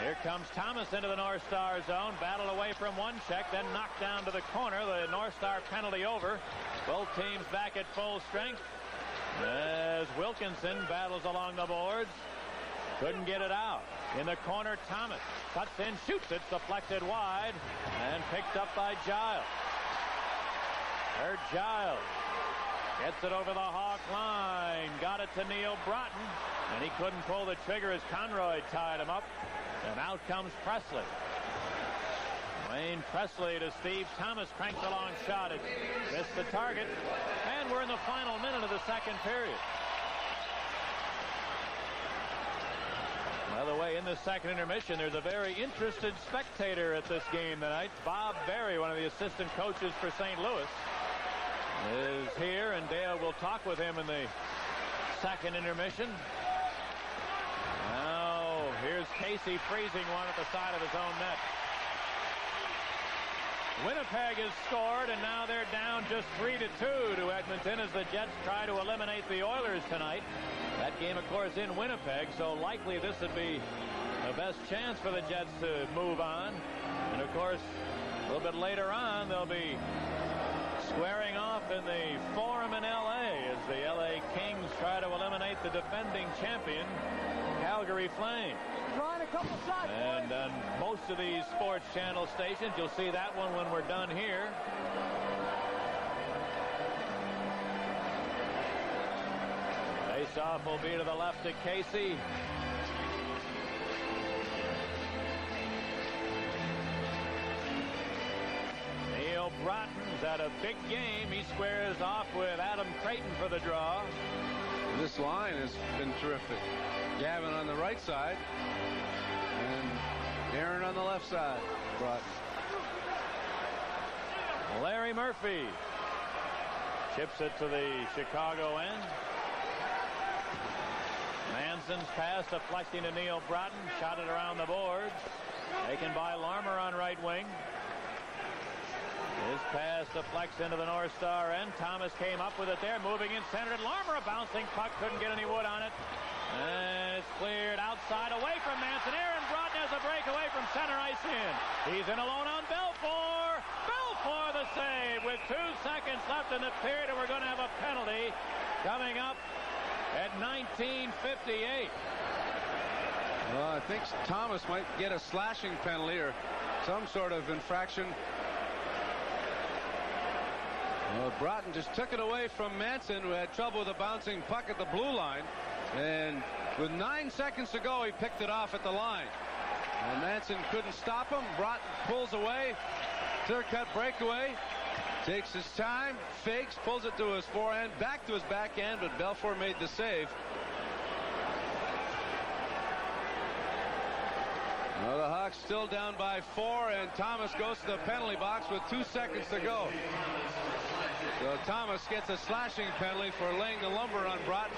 Here comes Thomas into the North Star zone. Battled away from one check, then knocked down to the corner. The North Star penalty over. Both teams back at full strength as Wilkinson battles along the boards. Couldn't get it out. In the corner, Thomas cuts in, shoots. It's deflected wide and picked up by Giles. Giles gets it over the Hawk line. Got it to Neil Broughton, and he couldn't pull the trigger as Conroy tied him up. And out comes Presley. Wayne Presley to Steve Thomas, cranks a long shot. It missed the target. And we're in the final minute of the second period. By the way, in the second intermission, there's a very interested spectator at this game tonight. Bob Berry, one of the assistant coaches for St. Louis, is here, and Dale will talk with him in the second intermission. Now, here's Casey freezing one at the side of his own net. Winnipeg has scored, and now they're down just 3-2 to Edmonton as the Jets try to eliminate the Oilers tonight. That game, of course, in Winnipeg, so likely this would be the best chance for the Jets to move on. And, of course, a little bit later on, they'll be squaring off in the Forum in L.A. as the L.A. Kings try to eliminate the defending champion, Calgary Flames. Drawing a couple shots. And on most of these sports channel stations, you'll see that one when we're done here. Face-off will be to the left of Casey. Neil Broughton's had a big game. He squares off with Adam Creighton for the draw. This line has been terrific. Gavin on the right side and Aaron on the left side. Broughton. Larry Murphy chips it to the Chicago end. Manson's pass deflecting to Neil Broughton. Shot it around the boards. Taken by Larmer on right wing. His pass deflects into the North Star end. Thomas came up with it there, moving in center. And Larmer, a bouncing puck, couldn't get any wood on it. And it's cleared outside away from Manson. Aaron Broughton has a breakaway from center ice in. He's in alone on Belfour. Belfour the save with 2 seconds left in the period, and we're going to have a penalty coming up at 19:58. Well, I think Thomas might get a slashing penalty or some sort of infraction. Well, Broughton just took it away from Manson, who had trouble with a bouncing puck at the blue line. And with 9 seconds to go, he picked it off at the line. And Manson couldn't stop him. Broughton pulls away. Clear-cut breakaway. Takes his time, fakes, pulls it to his forehand, back to his backhand, but Belfour made the save. Well, the Hawks still down by 4, and Thomas goes to the penalty box with 2 seconds to go. So Thomas gets a slashing penalty for laying the lumber on Broughton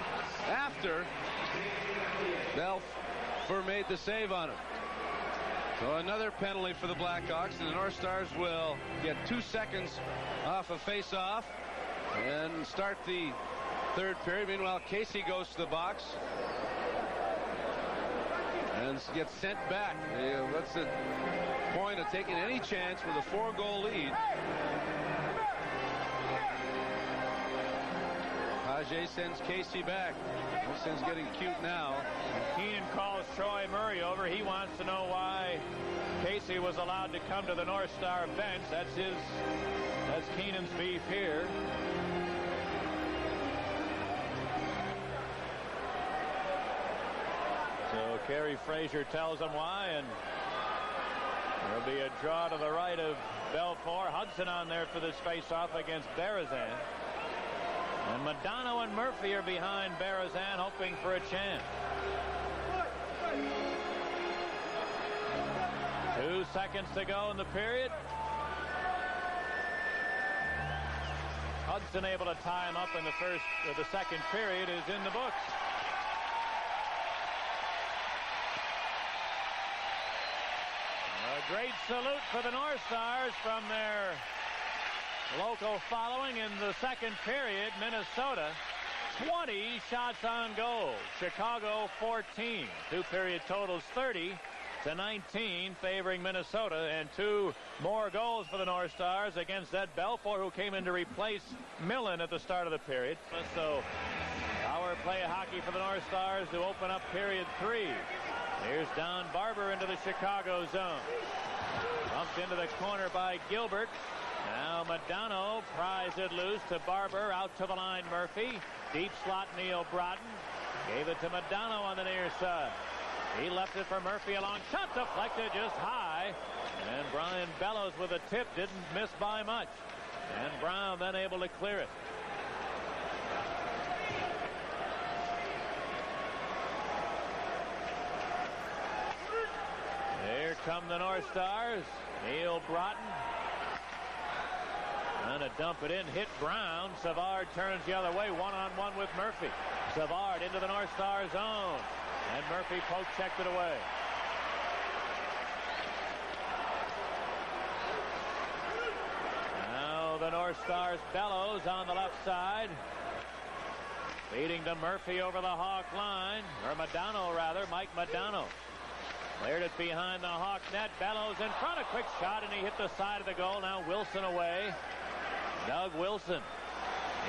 after Belfour made the save on him. So another penalty for the Blackhawks, and the North Stars will get 2 seconds off a face-off and start the third period. Meanwhile, Casey goes to the box and gets sent back. What's the point of taking any chance with a 4-goal lead? Page sends Casey back. Wilson's getting cute now. Keenan calls Troy Murray over. He wants to know why Casey was allowed to come to the North Star bench. That's Keenan's beef here. So Kerry Frazier tells him why, and there'll be a draw to the right of Belfour. Hudson on there for this face-off against Berezan. And Madonna and Murphy are behind Berezan, hoping for a chance. 2 seconds to go in the period. Hudson able to tie him up in the second period is in the books. A great salute for the North Stars from their local following in the second period. Minnesota 20 shots on goal. Chicago 14. 2 period totals 30-19 favoring Minnesota, and 2 more goals for the North Stars against Ed Belfour, who came in to replace Millen at the start of the period. So power play hockey for the North Stars to open up period 3. Here's Don Barber into the Chicago zone. Bumped into the corner by Gilbert. Now Madonna pries it loose to Barber. Out to the line, Murphy. Deep slot, Neil Broughton. Gave it to Madonna on the near side. He left it for Murphy. A long shot deflected just high. And Brian Bellows with a tip. Didn't miss by much. And Brown then able to clear it. Here come the North Stars. Neil Broughton. Trying to dump it in, hit Brown. Savard turns the other way, one-on-one with Murphy. Savard into the North Star zone. And Murphy poke checked it away. Now the North Stars Bellows on the left side. Feeding to Murphy over the Hawk line. Or Madonna, rather. Mike Madonna. Cleared it behind the Hawk net. Bellows in front. A quick shot, and he hit the side of the goal. Now Wilson away. Doug Wilson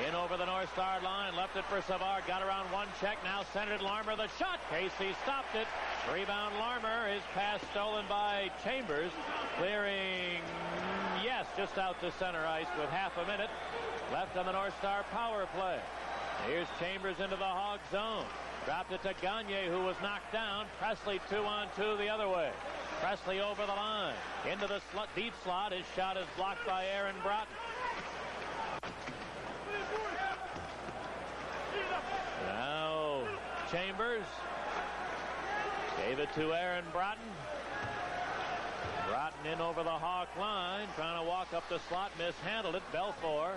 in over the North Star line, left it for Savard, got around one check, now centered Larmer, the shot, Casey stopped it, rebound Larmer, his pass stolen by Chambers, clearing, yes, just out to center ice with half a minute left on the North Star power play. Here's Chambers into the Hog zone, dropped it to Gagne, who was knocked down. Presley 2-on-2 the other way. Presley over the line, into the deep slot, his shot is blocked by Aaron Broughton. Now Chambers gave it to Aaron Broughton. Broughton in over the Hawk line, trying to walk up the slot, mishandled it. Belfour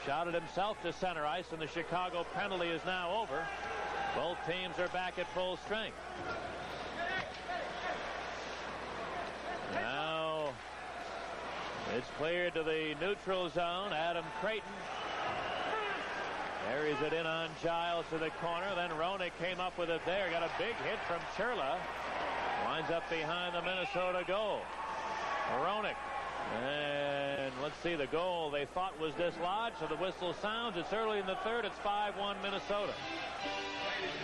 shot it himself to center ice, and the Chicago penalty is now over. Both teams are back at full strength. Now it's cleared to the neutral zone. Adam Creighton carries it in on Giles to the corner. Then Roenick came up with it there. Got a big hit from Churla. Winds up behind the Minnesota goal. Roenick. And let's see, the goal they thought was dislodged, so the whistle sounds. It's early in the third. It's 5-1 Minnesota.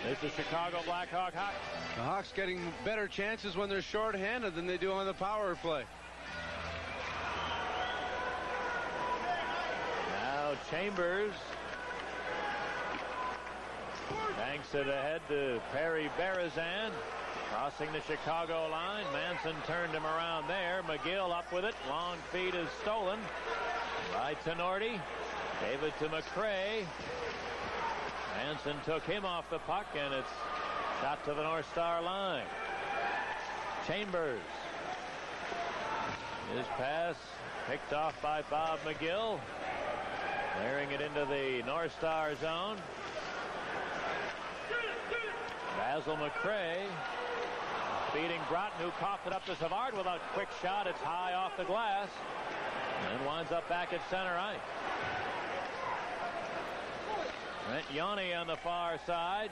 This is Chicago Blackhawk hockey. The Hawks getting better chances when they're shorthanded than they do on the power play. Now Chambers banks it ahead to Perry Berezan. Crossing the Chicago line. Manson turned him around there. McGill up with it. Long feed is stolen by Tenorti. Gave it to McCray. Manson took him off the puck, and it's shot to the North Star line. Chambers. His pass picked off by Bob McGill. Clearing it into the North Star zone. Basil McCray beating Broughton, who coughed it up to Savard with a quick shot. It's high off the glass and winds up back at center ice. Brent Yanni on the far side.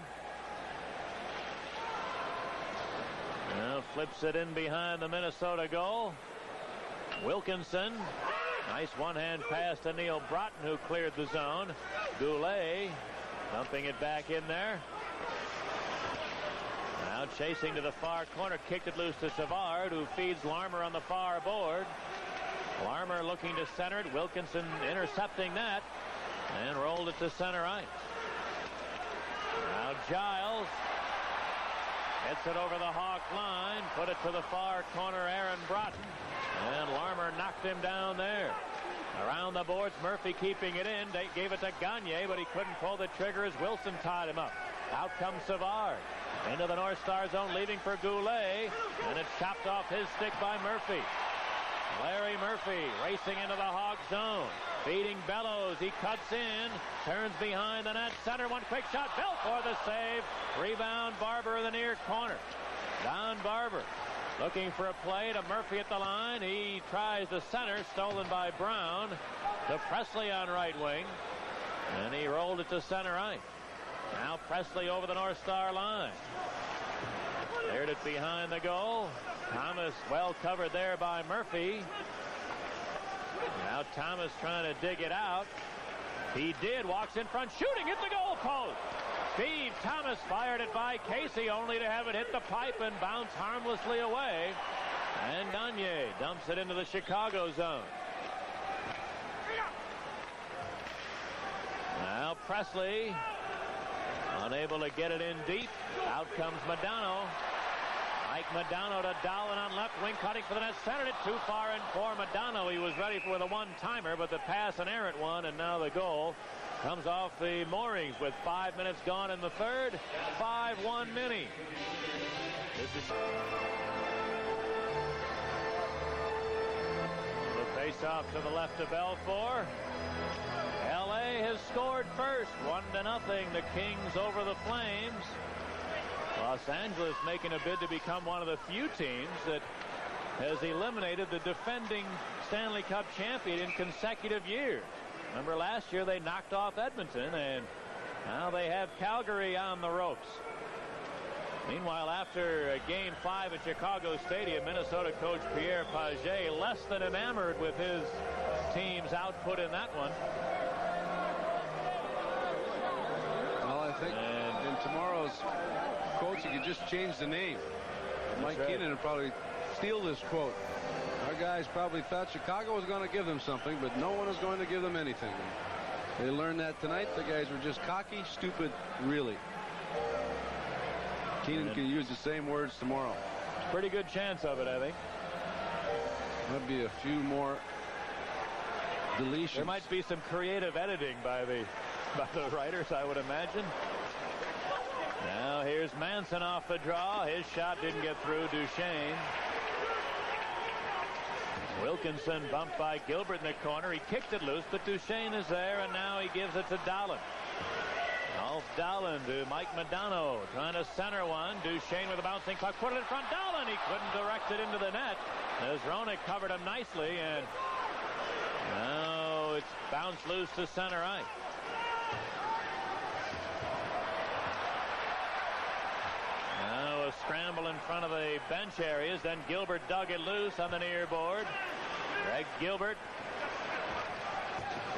Now flips it in behind the Minnesota goal. Wilkinson. Nice one-hand pass to Neil Broughton, who cleared the zone. Goulet dumping it back in there. Now chasing to the far corner, kicked it loose to Savard, who feeds Larmer on the far board. Larmer looking to center it. Wilkinson intercepting that and rolled it to center ice. Now Giles hits it over the Hawk line, put it to the far corner, Aaron Broughton, and Larmer knocked him down there. Around the boards, Murphy keeping it in. They gave it to Gagne, but he couldn't pull the trigger as Wilson tied him up. Out comes Savard. Into the North Star zone, leaving for Goulet, and it's chopped off his stick by Murphy. Larry Murphy racing into the Hawk zone. Feeding Bellows. He cuts in, turns behind the net, center, one quick shot. Belfour the save. Rebound, Barber in the near corner. Don Barber looking for a play to Murphy at the line. He tries the center, stolen by Brown. To Presley on right wing, and he rolled it to center ice. Now Presley over the North Star line. Cleared it behind the goal. Thomas well covered there by Murphy. Now Thomas trying to dig it out. He did. Walks in front, shooting at the goal post. Steve Thomas fired it by Casey, only to have it hit the pipe and bounce harmlessly away. And Gagne dumps it into the Chicago zone. Now Presley unable to get it in deep. Out comes Modano. Mike Modano to Dowling on left wing, cutting for the net, centered it too far in for Modano. He was ready for the one-timer, but the pass an errant one, and now the goal comes off the moorings with 5 minutes gone in the third. 5-1 Mini. This is the face-off to the left of Belfour. L.A. has scored first, 1-0. The Kings over the Flames. Los Angeles making a bid to become one of the few teams that has eliminated the defending Stanley Cup champion in consecutive years. Remember last year they knocked off Edmonton, and now they have Calgary on the ropes. Meanwhile, after Game 5 at Chicago Stadium, Minnesota coach Pierre Pagé less than enamored with his team's output in that one. Well, I think in tomorrow's quotes, you could just change the name. Mike Keenan would probably steal this quote. Our guys probably thought Chicago was going to give them something, but no one is going to give them anything. They learned that tonight. The guys were just cocky, stupid, really. Keenan can use the same words tomorrow. Pretty good chance of it, I think. Might be a few more deletions. There might be some creative editing by the writers, I would imagine. Now here's Manson off the draw. His shot didn't get through Duchesne. Wilkinson bumped by Gilbert in the corner. He kicked it loose, but Duchesne is there, and now he gives it to Dahlen. Off Dahlen to Mike Modano, trying to center one. Duchesne with a bouncing puck, put it in front. Dahlen, he couldn't direct it into the net as Roenick covered him nicely, and now it's bounced loose to center ice. Now a scramble in front of the bench areas. Then Gilbert dug it loose on the near board. Greg Gilbert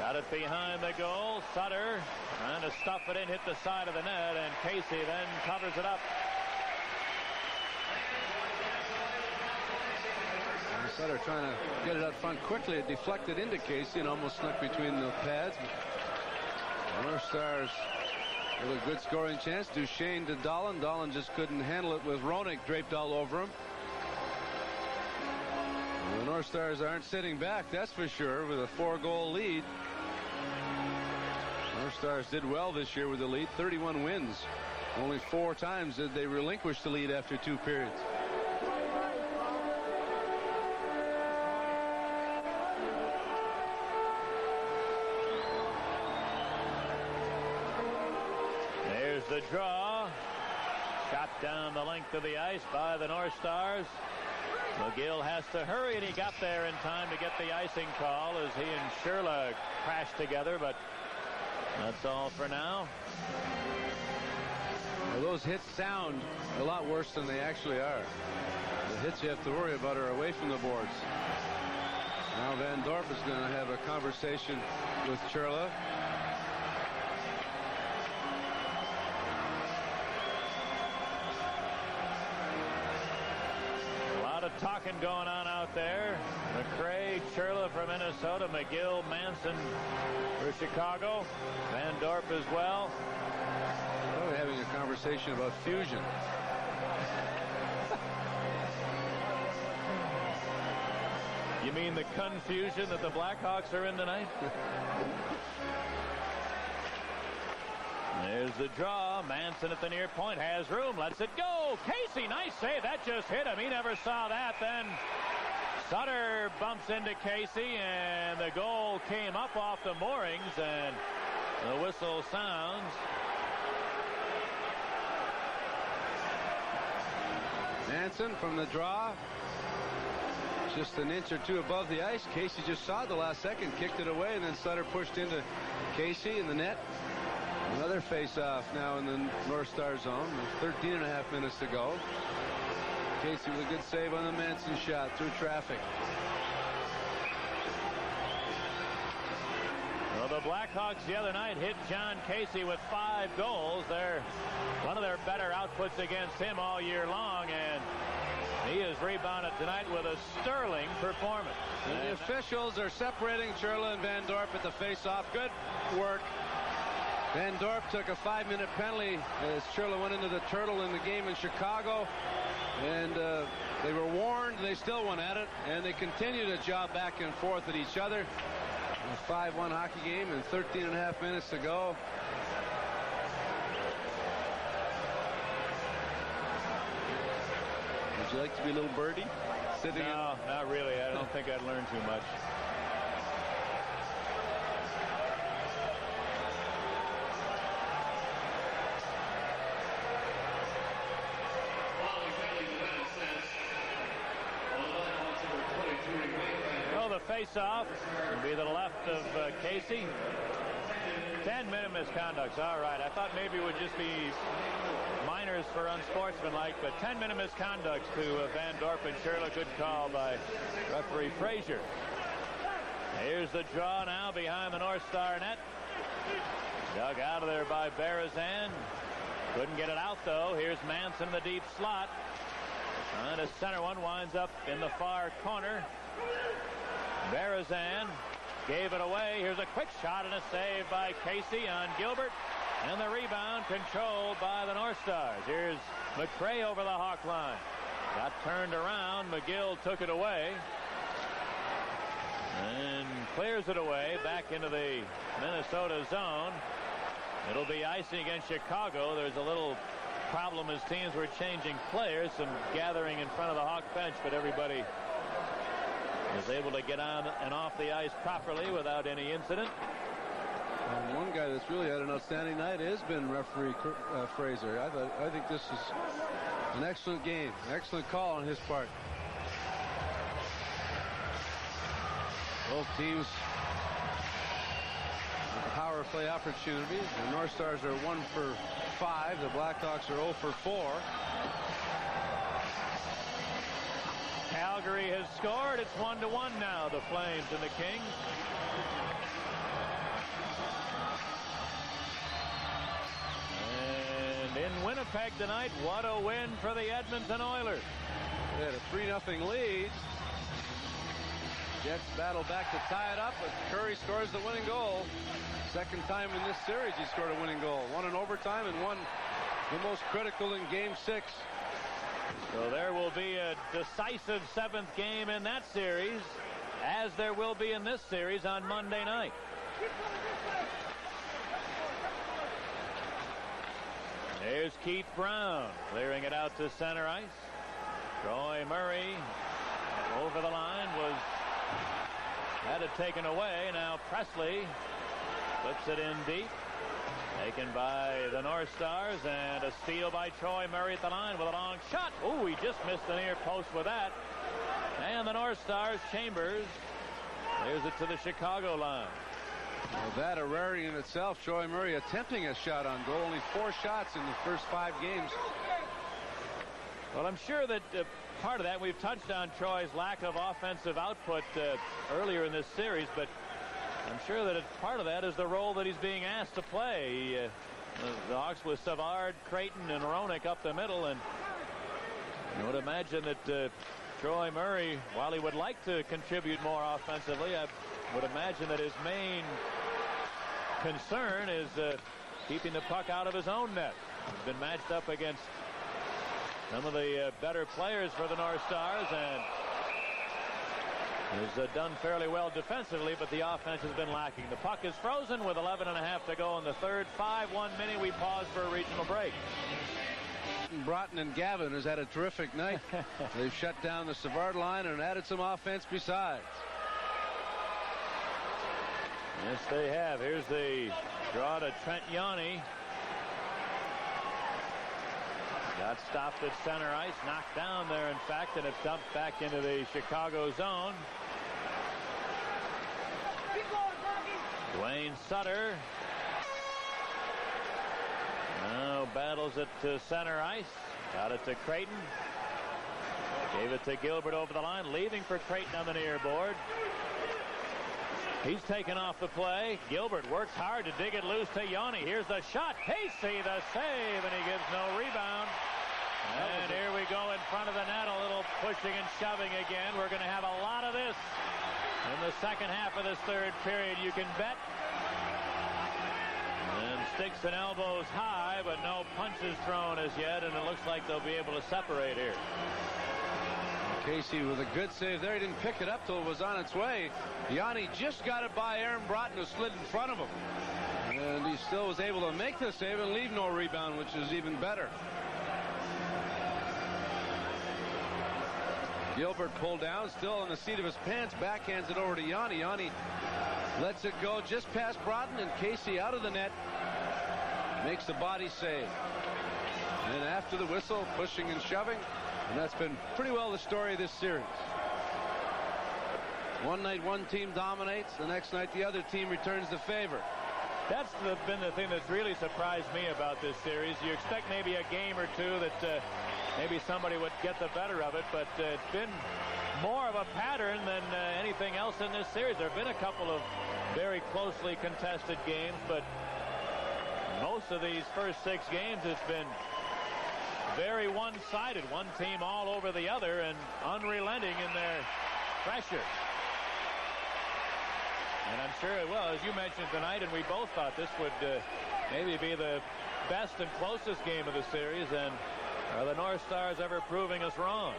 got it behind the goal. Sutter trying to stuff it in, hit the side of the net, and Casey then covers it up. Sutter trying to get it out front quickly. It deflected into Casey and almost snuck between the pads. The North Stars with a good scoring chance. Duchesne to Dahlen. Dahlen just couldn't handle it with Roenick draped all over him. The North Stars aren't sitting back, that's for sure, with a 4-goal lead. North Stars did well this year with the lead, 31 wins. Only 4 times did they relinquish the lead after 2 periods. There's the draw. Shot down the length of the ice by the North Stars. McGill has to hurry, and he got there in time to get the icing call as he and Sherla crashed together, but that's all for now. Well, those hits sound a lot worse than they actually are. The hits you have to worry about are away from the boards. Now Van Dorp is going to have a conversation with Sherla. Talking going on out there. McRae, Sherla for Minnesota, McGill, Manson for Chicago, Van Dorp as well. We're having a conversation about fusion. You mean the confusion that the Blackhawks are in tonight? There's the draw. Manson at the near point has room. Lets it go. Casey, nice save. That just hit him. He never saw that. Then Sutter bumps into Casey, and the goal came up off the moorings, and the whistle sounds. Manson from the draw. Just an inch or two above the ice. Casey just saw it the last second, kicked it away, and then Sutter pushed into Casey in the net. Another face-off now in the North Star zone. There's 13.5 minutes to go. Casey with a good save on the Manson shot through traffic. Well, the Blackhawks the other night hit John Casey with 5 goals. They're one of their better outputs against him all year long, and he has rebounded tonight with a sterling performance. And the officials are separating Sherla and Van Dorp at the face-off. Good work. Van Dorp took a 5-minute penalty as Sherla went into the turtle in the game in Chicago. And they were warned. They still went at it. And they continue to job back and forth at each other. A 5-1 hockey game and 13.5 minutes to go. Would you like to be a little birdie? Sitting No, not really. I don't think I'd learn too much. Face-off will be the left of Casey. 10-minute misconducts. All right. I thought maybe it would just be minors for unsportsmanlike, but 10-minute misconducts to Van Dorp and Sherla. Good call by referee Frazier. Here's the draw now behind the North Star net. Dug out of there by Berezan. Couldn't get it out, though. Here's Manson in the deep slot. And a center one winds up in the far corner. Berezan gave it away. Here's a quick shot and a save by Casey on Gilbert. And the rebound controlled by the North Stars. Here's McRae over the Hawk line. Got turned around. McGill took it away. And clears it away back into the Minnesota zone. It'll be icing against Chicago. There's a little problem as teams were changing players, some gathering in front of the Hawk bench, but everybody was able to get on and off the ice properly without any incident. And one guy that's really had an outstanding night has been referee Fraser. I think this is an excellent game, an excellent call on his part. Both teams with power play opportunities. The North Stars are 1 for 5. The Blackhawks are 0 for 4. Calgary has scored. It's 1-1 now, the Flames and the Kings. And in Winnipeg tonight, what a win for the Edmonton Oilers. They had a 3-0 lead. Jets battle back to tie it up, but Curry scores the winning goal. Second time in this series he scored a winning goal. One in overtime and one the most critical in Game 6. So there will be a decisive 7th game in that series, as there will be in this series on Monday night. There's Keith Brown clearing it out to center ice. Troy Murray over the line had it taken away. Now Presley puts it in deep. Taken by the North Stars, and a steal by Troy Murray at the line with a long shot. Oh, he just missed the near post with that. And the North Stars, Chambers, there's it to the Chicago line. Well, that a rarity in itself. Troy Murray attempting a shot on goal. Only 4 shots in the first 5 games. Well, I'm sure that part of that, we've touched on Troy's lack of offensive output earlier in this series, but I'm sure that part of that is the role that he's being asked to play. The Hawks with Savard, Creighton, and Roenick up the middle, and I would imagine that Troy Murray, while he would like to contribute more offensively, I would imagine that his main concern is keeping the puck out of his own net. He's been matched up against some of the better players for the North Stars, and has done fairly well defensively, but the offense has been lacking. The puck is frozen with 11.5 to go in the third. 5-1 mini. We pause for a regional break. Broughton and Gavin has had a terrific night. They've shut down the Savard line and added some offense besides. Yes, they have. Here's the draw to Trent Yanni. Got stopped at center ice, knocked down there, in fact, and it's dumped back into the Chicago zone. Dwayne Sutter now battles it to center ice. Got it to Creighton. Gave it to Gilbert over the line, leaving for Creighton on the near board. He's taken off the play. Gilbert works hard to dig it loose to Yanni. Here's the shot. Casey the save, and he gives no rebound. And here we go in front of the net, a little pushing and shoving again. We're going to have a lot of this in the second half of this third period, you can bet. And sticks and elbows high, but no punches thrown as yet, and it looks like they'll be able to separate here. Casey with a good save there. He didn't pick it up till it was on its way. Yanni just got it by Aaron Broughton, who slid in front of him. And he still was able to make the save and leave no rebound, which is even better. Gilbert pulled down, still in the seat of his pants, backhands it over to Yanni. Yanni lets it go just past Broughton, and Casey out of the net makes the body save. And after the whistle, pushing and shoving, and that's been pretty well the story of this series. One night one team dominates, the next night the other team returns the favor. That's been the thing that's really surprised me about this series. You expect maybe a game or two that maybe somebody would get the better of it, but it's been more of a pattern than anything else in this series. There have been a couple of very closely contested games, but most of these first 6 games it's been very one-sided. One team all over the other and unrelenting in their pressure. And I'm sure it will, as you mentioned tonight, and we both thought this would maybe be the best and closest game of the series, and are the North Stars ever proving us wrong?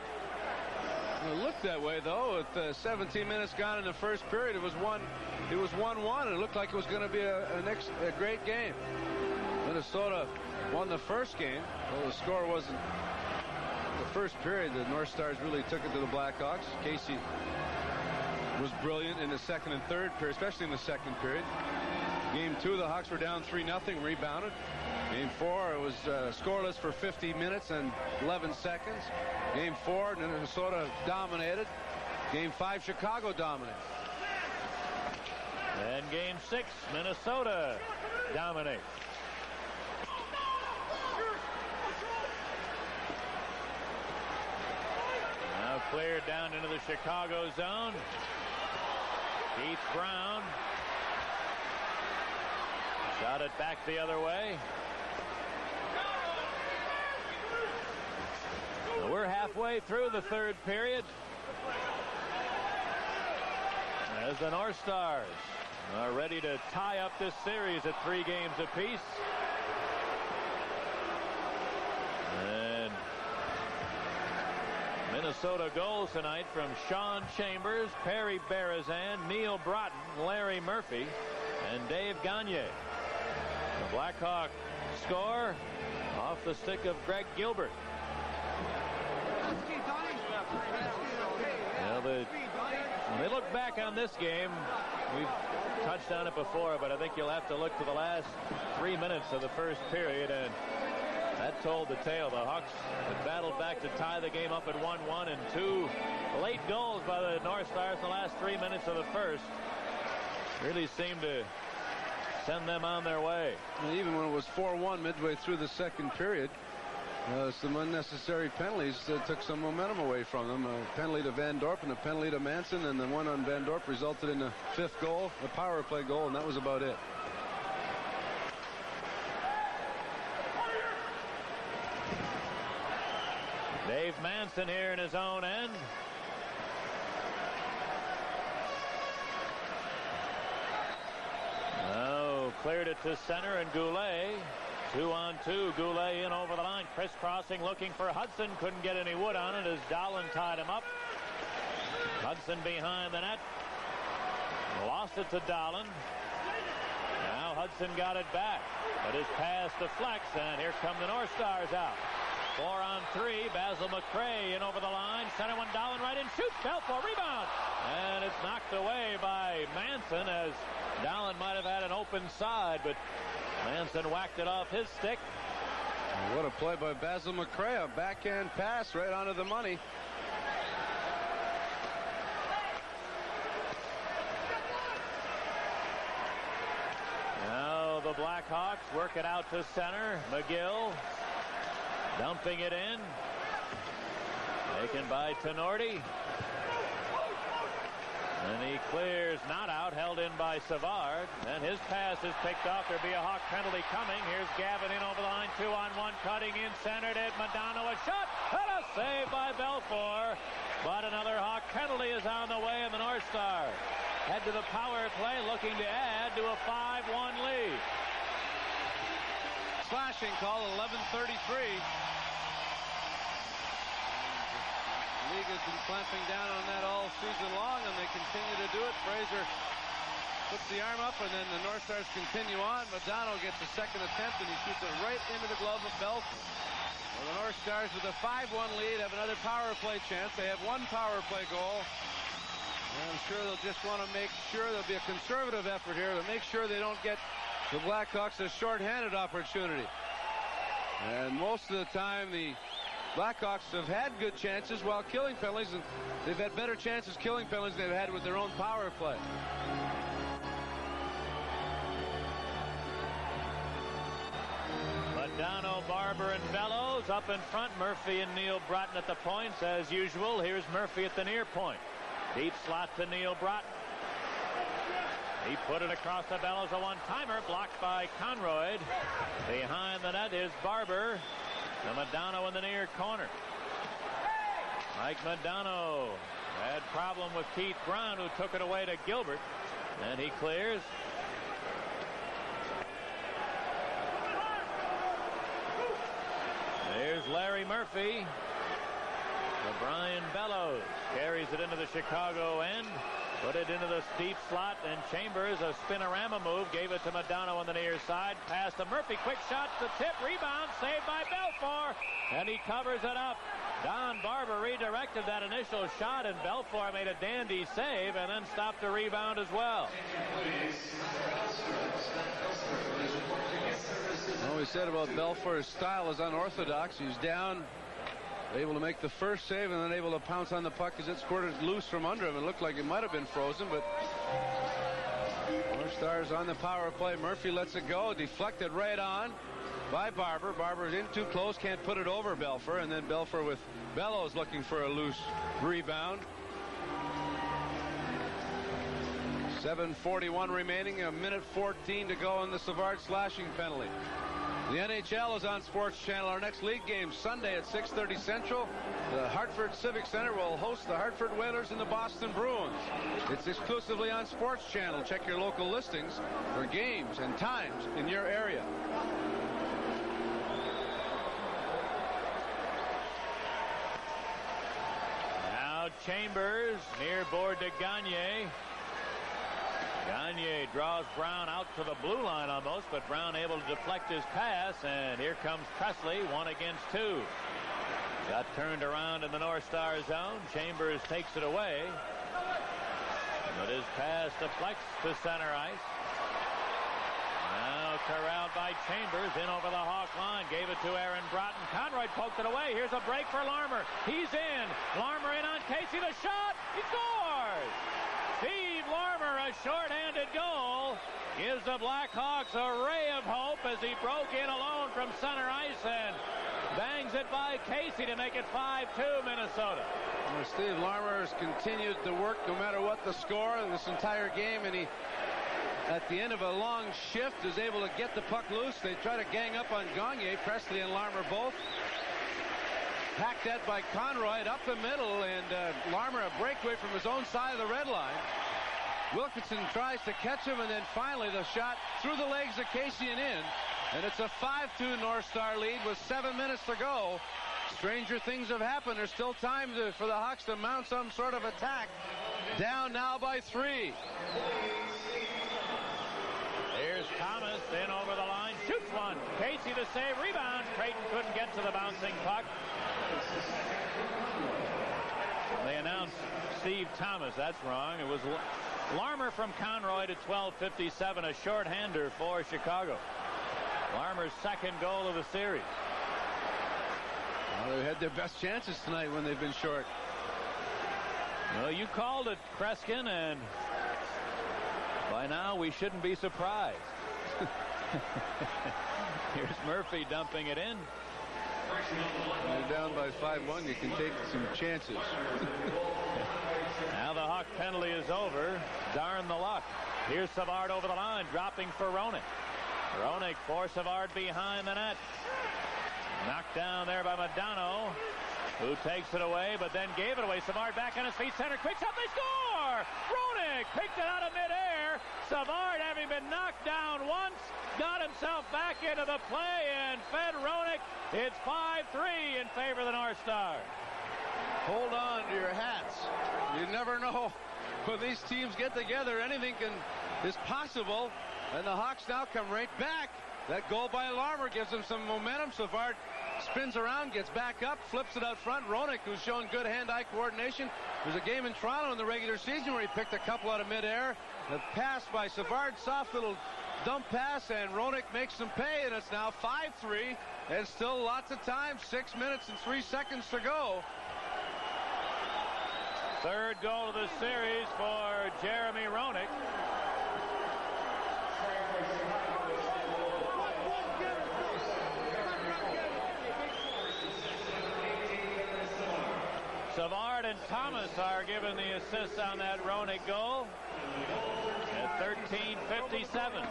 It looked that way, though. With 17 minutes gone in the first period, it was 1-1, and it looked like it was going to be a great game. Minnesota won the first game, though the score wasn't. The first period, the North Stars really took it to the Blackhawks. Casey was brilliant in the second and third period, especially in the second period. Game 2, the Hawks were down 3-0, rebounded. Game 4, it was scoreless for 50 minutes and 11 seconds. Game 4, Minnesota dominated. Game 5, Chicago dominated. And Game 6, Minnesota dominates. Now cleared down into the Chicago zone. Keith Brown shot it back the other way. We're halfway through the third period as the North Stars are ready to tie up this series at 3 games apiece. And Minnesota goals tonight from Sean Chambers, Perry Berezan, Neil Broughton, Larry Murphy, and Dave Gagne. The Blackhawk score off the stick of Greg Gilbert. When they look back on this game, we've touched on it before, but I think you'll have to look to the last 3 minutes of the first period, and that told the tale. The Hawks had battled back to tie the game up at 1-1, and 2 late goals by the North Stars in the last 3 minutes of the first really seemed to send them on their way. And even when it was 4-1 midway through the second period, some unnecessary penalties took some momentum away from them. A penalty to Van Dorp and a penalty to Manson, and the one on Van Dorp resulted in a 5th goal, a power play goal, and that was about it. Dave Manson here in his own end. Oh, cleared it to center, and Goulet 2-on-2. Goulet in over the line, crisscrossing, looking for Hudson. Couldn't get any wood on it as Dahlen tied him up. Hudson behind the net. Lost it to Dahlen. Now Hudson got it back, but his pass deflects, and here come the North Stars out. 4-on-3. Basil McRae in over the line. Center one, Dahlen right in, shoots, Belfour, rebound. And it's knocked away by Manson, as Dahlen might have had an open side, but Manson whacked it off his stick. What a play by Basil McRae. A backhand pass right onto the money. Now the Blackhawks work it out to center. McGill dumping it in. Taken by Tenorti. And he clears, not out, held in by Savard. And his pass is picked off. There'll be a Hawk penalty coming. Here's Gavin in over the line, 2-on-1, cutting in, centered it. Madonna, a shot, and a save by Belfour. But another Hawk penalty is on the way, and the North Stars head to the power play, looking to add to a 5-1 lead. Slashing call, 11:33. The league has been clamping down on that all season long, and they continue to do it. Fraser puts the arm up, and then the North Stars continue on. Madonna gets a second attempt, and he shoots it right into the glove of Belfour. Well, the North Stars with a 5-1 lead have another power play chance. They have 1 power play goal. And I'm sure they'll just want to make sure there'll be a conservative effort here to make sure they don't get the Blackhawks a shorthanded opportunity. And most of the time, the Blackhawks have had good chances while killing penalties, and they've had better chances killing penalties than they've had with their own power play. Madonna, Barber, and Bellows Columbus up in front. Murphy and Neil Broughton at the points as usual. Here's Murphy at the near point. Deep slot to Neil Broughton. He put it across the Bellows, a one-timer blocked by Conroy. Behind the net is Barber. To Modano in the near corner. Mike Modano had problem with Keith Brown, who took it away to Gilbert, and he clears. There's Larry Murphy. To Brian Bellows. Carries it into the Chicago end. Put it into the steep slot, and Chambers, a spinorama move, gave it to Modano on the near side. Pass to Murphy, quick shot to tip, rebound, saved by Belfour, and he covers it up. Don Barber redirected that initial shot, and Belfour made a dandy save and then stopped the rebound as well. What we said about Belfour's style is unorthodox. He's down, able to make the first save, and then able to pounce on the puck as it squirted loose from under him. It looked like it might have been frozen, but North Stars on the power play. Murphy lets it go, deflected right on by Barber. Barber's in too close, can't put it over Belfour, and then Belfour with Bellows looking for a loose rebound. 7:41 remaining, a minute 14 to go on the Savard slashing penalty. The NHL is on Sports Channel. Our next league game Sunday at 6:30 Central. The Hartford Civic Center will host the Hartford Whalers and the Boston Bruins. It's exclusively on Sports Channel. Check your local listings for games and times in your area. Now Chambers near board to Gagne. Gagne draws Brown out to the blue line almost, but Brown able to deflect his pass, and here comes Presley, 1 against 2. Got turned around in the North Star zone. Chambers takes it away, but his pass deflects to center ice. Now corralled by Chambers, in over the Hawk line, gave it to Aaron Broughton. Conroy poked it away. Here's a break for Larmer. He's in. Larmer in on Casey. The shot. He scores. Steve Larmer, a shorthanded goal, gives the Blackhawks a ray of hope as he broke in alone from center ice and bangs it by Casey to make it 5-2 Minnesota. Well, Steve Larmer has continued to work no matter what the score in this entire game, and he, at the end of a long shift, is able to get the puck loose. They try to gang up on Gagne. Presley and Larmer both. Hacked at by Conroy up the middle, and Larmer a breakaway from his own side of the red line. Wilkinson tries to catch him, and then finally the shot through the legs of Casey and in. And it's a 5-2 North Star lead with 7 minutes to go. Stranger things have happened. There's still time for the Hawks to mount some sort of attack. Down now by 3. Here's Thomas in over the line, shoots one. Casey the save, rebound. Creighton couldn't get to the bouncing puck. They announced Steve Thomas. That's wrong. It was Larmer from Conroy to 12:57, a shorthander for Chicago. Larmer's second goal of the series. Well, they had their best chances tonight when they've been short. Well, you called it, Kreskin, and by now we shouldn't be surprised. Here's Murphy dumping it in. When you're down by 5-1, you can take some chances. Now the Hawk penalty is over. Darn the luck. Here's Savard over the line, dropping for Roenick. Roenick for Savard behind the net. Knocked down there by Modano, who takes it away, but then gave it away. Savard back on his feet, center, quick shot, they score! Roenick picked it out of midair. Savard, having been knocked down once, got himself back into the play and fed Roenick. It's 5-3 in favor of the North Stars. Hold on to your hats. You never know when these teams get together. Anything is possible, and the Hawks now come right back. That goal by Larmer gives them some momentum. Savard spins around, gets back up, flips it out front. Roenick, who's shown good hand-eye coordination. There's a game in Toronto in the regular season where he picked a couple out of midair. The pass by Savard, soft little dump pass, and Roenick makes them pay, and it's now 5-3, and still lots of time. 6 minutes and 3 seconds to go. Third goal of the series for Jeremy Roenick. Savard and Thomas are given the assists on that Roenick goal at 13:57.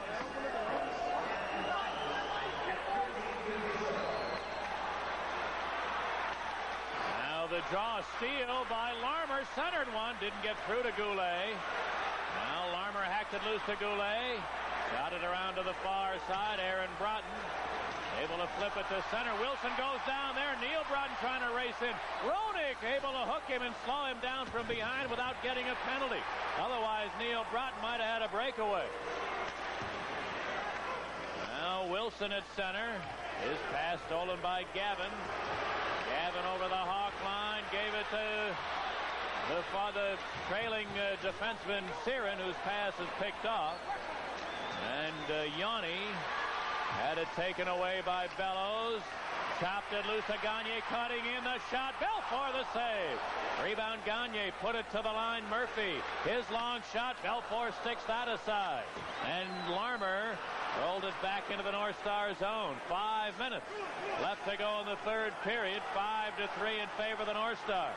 Now the draw steal by Larmer. Centered one. Didn't get through to Goulet. Now Larmer hacked it loose to Goulet. Shot it around to the far side. Aaron Broughton able to flip it to center. Wilson goes down there. Neil Broughton trying to race in. Roenick able to hook him and slow him down from behind without getting a penalty. Otherwise, Neil Broughton might have had a breakaway. Now Wilson at center. His pass stolen by Gavin. Gavin over the Hawk line. Gave it to the trailing defenseman Siren, whose pass is picked off. And Yanni had it taken away by Bellows. Chopped it loose to Gagne, cutting in the shot. Belfour the save. Rebound Gagne, put it to the line. Murphy, his long shot. Belfour sticks that aside. And Larmer rolled it back into the North Star zone. 5 minutes left to go in the third period. 5-3 in favor of the North Star.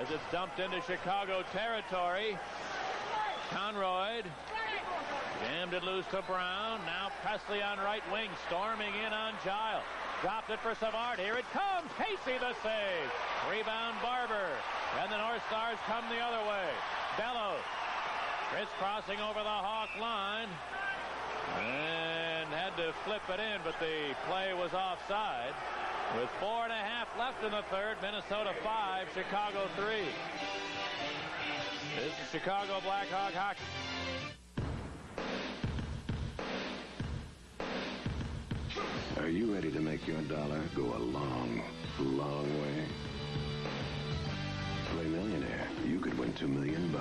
As it's dumped into Chicago territory, Conroyd jammed it loose to Brown. Now Presley on right wing, storming in on Giles. Dropped it for Savard. Here it comes. Casey the save. Rebound Barber. And the North Stars come the other way. Bellows crisscrossing over the Hawk line. And had to flip it in, but the play was offside. With 4.5 left in the third, Minnesota 5, Chicago 3. This is Chicago Blackhawk hockey. Are you ready to make your dollar go a long, long way? Play Millionaire. You could win $2 million.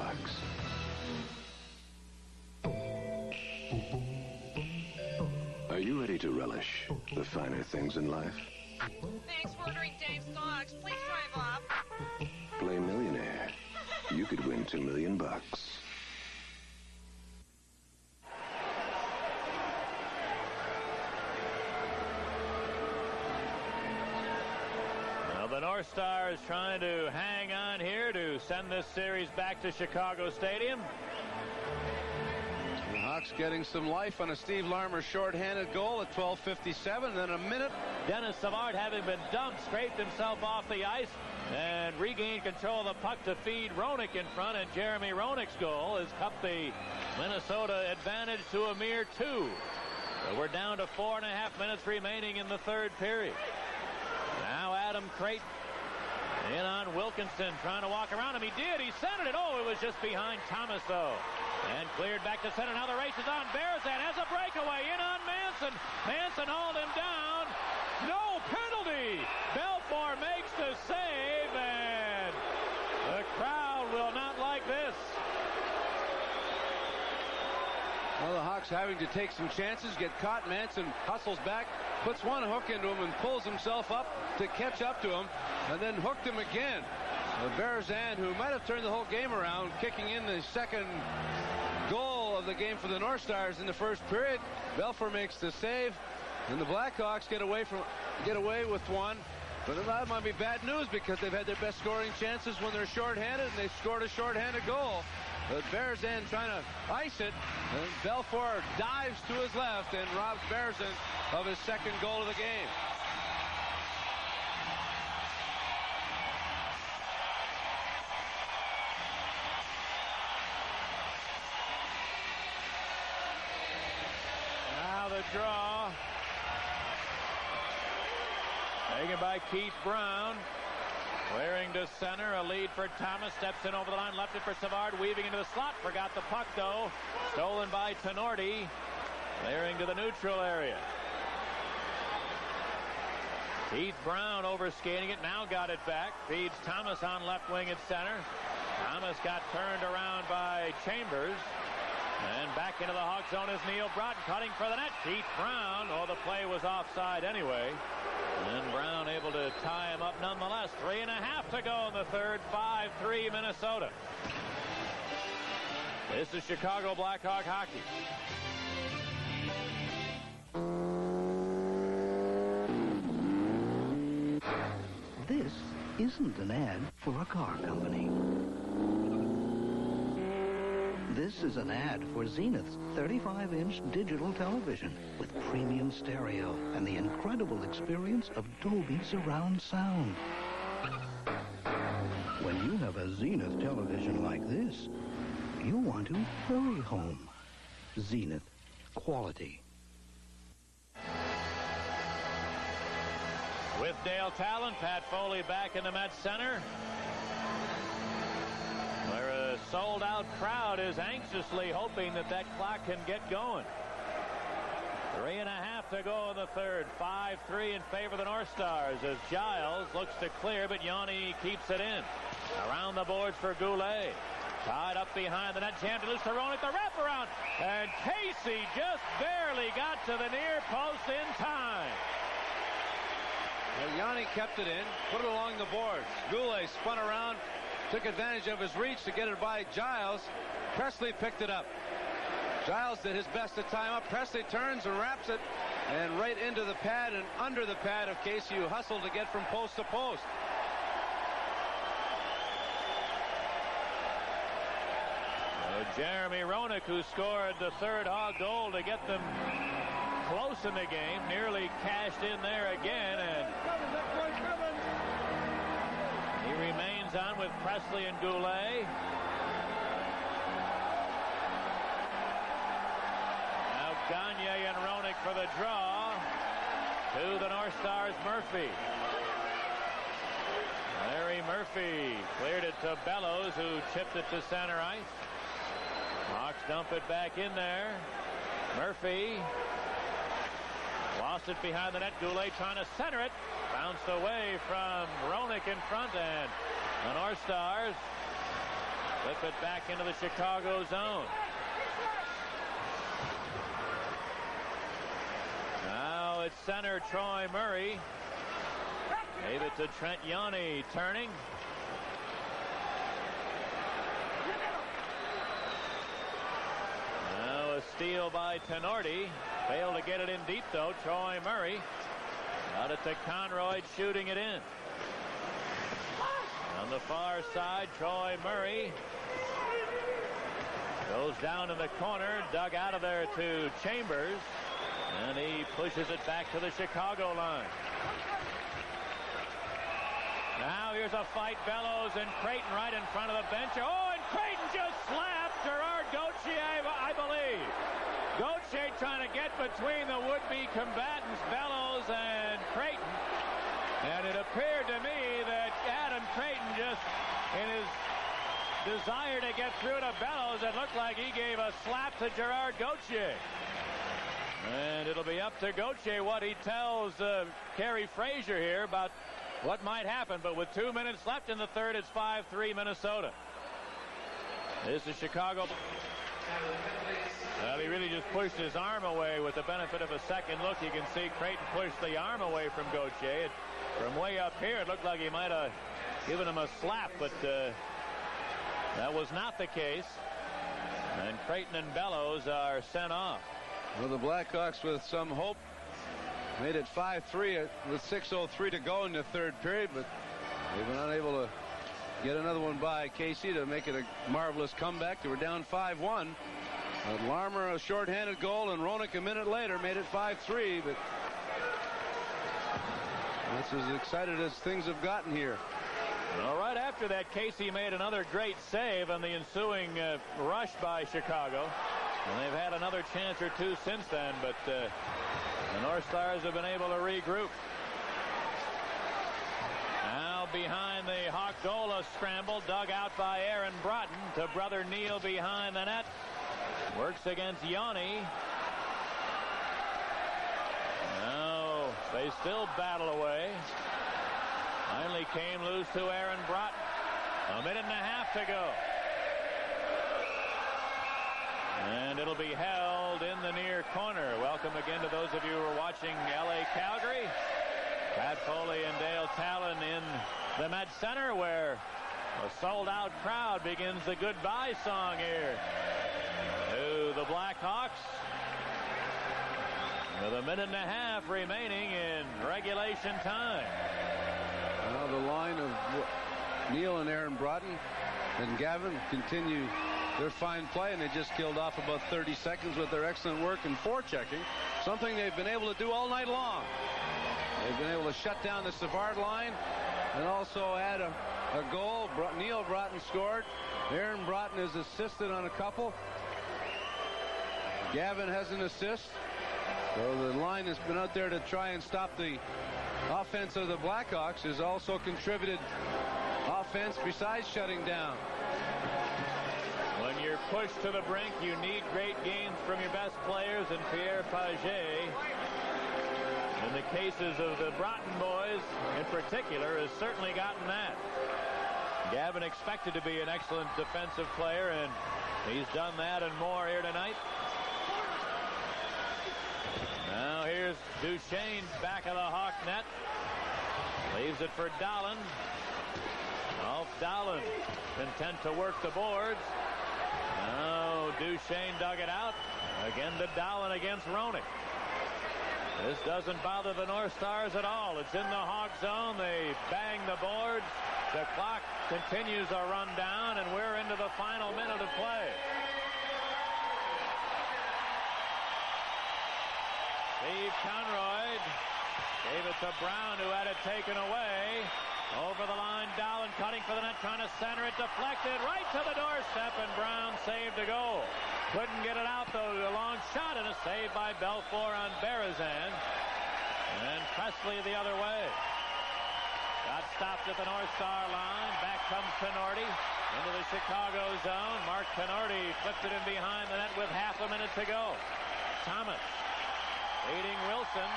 Are you ready to relish the finer things in life? Thanks for ordering Dave's Dogs. Please drive up. Play Millionaire. You could win $2 million. The North Star is trying to hang on here to send this series back to Chicago Stadium. The Hawks getting some life on a Steve Larmer shorthanded goal at 12:57. Then a minute. Dennis Savard, having been dumped, scraped himself off the ice and regained control of the puck to feed Roenick in front. And Jeremy Roenick's goal has cut the Minnesota advantage to a mere 2. So we're down to 4.5 minutes remaining in the third period. Now Adam Creighton in on Wilkinson, trying to walk around him. He did. He centered it. Oh, it was just behind Thomas, though. And cleared back to center. Now the race is on. Berzan has a breakaway. In on Manson. Manson hauled him down. No penalty. Belfour makes the save, and the crowd will not like this. Well, the Hawks having to take some chances, get caught. Manson hustles back, puts one hook into him and pulls himself up to catch up to him, and then hooked him again. Berzan, who might have turned the whole game around, kicking in the second goal of the game for the North Stars in the first period. Belfour makes the save, and the Blackhawks get away with one. But that might be bad news because they've had their best scoring chances when they're shorthanded, and they've scored a shorthanded goal. But Berzan trying to ice it, and Belfour dives to his left and robs Berzan of his second goal of the game. Now the draw. Taken by Keith Brown. Clearing to center, a lead for Thomas. Steps in over the line, left it for Savard, weaving into the slot. Forgot the puck, though. Stolen by Tenorti. Clearing to the neutral area. Keith Brown overskating it, now got it back. Feeds Thomas on left wing at center. Thomas got turned around by Chambers. And back into the Hawk zone is Neil Broughton, cutting for the net. Keith Brown, oh, the play was offside anyway. And Brown able to tie him up nonetheless. 3.5 to go in the third. 5-3 Minnesota. This is Chicago Blackhawk hockey. This isn't an ad for a car company. This is an ad for Zenith's 35-inch digital television with premium stereo and the incredible experience of Dolby surround sound. When you have a Zenith television like this, you want to hurry home. Zenith. Quality. With Dale Talon, Pat Foley back in the Met Center, where a sold-out crowd is anxiously hoping that that clock can get going. 3.5 to go in the third. 5-3 in favor of the North Stars as Giles looks to clear, but Yanni keeps it in. Around the boards for Goulet. Tied up behind the net, jammed to loose to Roenick, the wraparound. And Casey just barely got to the near post in time. Well, Yanni kept it in, put it along the boards. Goulet spun around, took advantage of his reach to get it by Giles. Presley picked it up. Giles did his best to tie him up. Presley turns and wraps it, and right into the pad and under the pad of Casey, who hustled to get from post to post. Jeremy Roenick, who scored the third Hog goal to get them close in the game, nearly cashed in there again, and he remains on with Presley and Goulet. Now Gagne and Roenick for the draw. To the North Stars, Murphy. Larry Murphy cleared it to Bellows, who chipped it to center ice. Hawks dump it back in there. Murphy lost it behind the net. Goulet trying to center it. Bounced away from Roenick in front, and the North Stars flip it back into the Chicago zone. Now it's center Troy Murray. Gave it to Trent Yanni, turning. Steal by Tenorti. Failed to get it in deep, though. Troy Murray. Got it to Conroy, shooting it in. On the far side, Troy Murray goes down in the corner, dug out of there to Chambers, and he pushes it back to the Chicago line. Now here's a fight. Bellows and Creighton right in front of the bench. Oh, and Creighton just slapped Gerard Gauthier, I believe. Gauthier trying to get between the would-be combatants, Bellows and Creighton. And it appeared to me that Adam Creighton, just in his desire to get through to Bellows, it looked like he gave a slap to Gerard Gauthier. And it'll be up to Gauthier what he tells Kerry Frazier here about what might happen. But with 2 minutes left in the third, it's 5-3 Minnesota. This is Chicago. Well, he really just pushed his arm away with the benefit of a second look. You can see Creighton push the arm away from Gauthier. From way up here, it looked like he might have given him a slap, but that was not the case. And Creighton and Bellows are sent off. Well, the Blackhawks, with some hope, made it 5-3 with 6:03 to go in the third period, but they've been unable to get another one by Casey to make it a marvelous comeback. They were down 5-1. Larmer a shorthanded goal, and Roenick a minute later made it 5-3, but that's as excited as things have gotten here. Well, right after that, Casey made another great save on the ensuing rush by Chicago. And they've had another chance or two since then, but the North Stars have been able to regroup. Now behind the Hawk goal, a scramble dug out by Aaron Broughton to brother Neil behind the net. Works against Yanni. Now they still battle away. Finally came loose to Aaron Broughton. A minute and a half to go. And it'll be held in the near corner. Welcome again to those of you who are watching LA Calgary. Pat Foley and Dale Talon in the Met Center, where a sold-out crowd begins the goodbye song here to the Blackhawks. With a minute and a half remaining in regulation time. Now the line of Aaron Broughton and Gavin continue their fine play, and they just killed off about 30 seconds with their excellent work in forechecking, something they've been able to do all night long. They've been able to shut down the Savard line and also add a goal. Neil Broughton scored. Aaron Broughton has assisted on a couple. Gavin has an assist. So the line has been out there to try and stop the offense of the Blackhawks. Has also contributed offense besides shutting down. When you're pushed to the brink, you need great games from your best players, and Pierre Pagé, in the cases of the Broughton boys in particular, has certainly gotten that. Gavin expected to be an excellent defensive player, and he's done that and more here tonight. Now here's Duchesne back of the Hawk net. Leaves it for Dahlen. Alf Dahlen content to work the boards. Now Duchesne dug it out. Again to Dahlen against Roenick. This doesn't bother the North Stars at all. It's in the Hawk zone. They bang the boards. The clock continues a run down, and we're into the final minute of play. Steve Conroy gave it to Brown, who had it taken away. Over the line, Dahlen cutting for the net, trying to center it, deflected right to the doorstep, and Brown saved a goal. Couldn't get it out, though. A long shot and a save by Belfour on Berezan. And Presley the other way. Got stopped at the North Star line. Back comes Tenorti into the Chicago zone. Mark Tenorti flipped it in behind the net with half a minute to go. Thomas leading Wilson.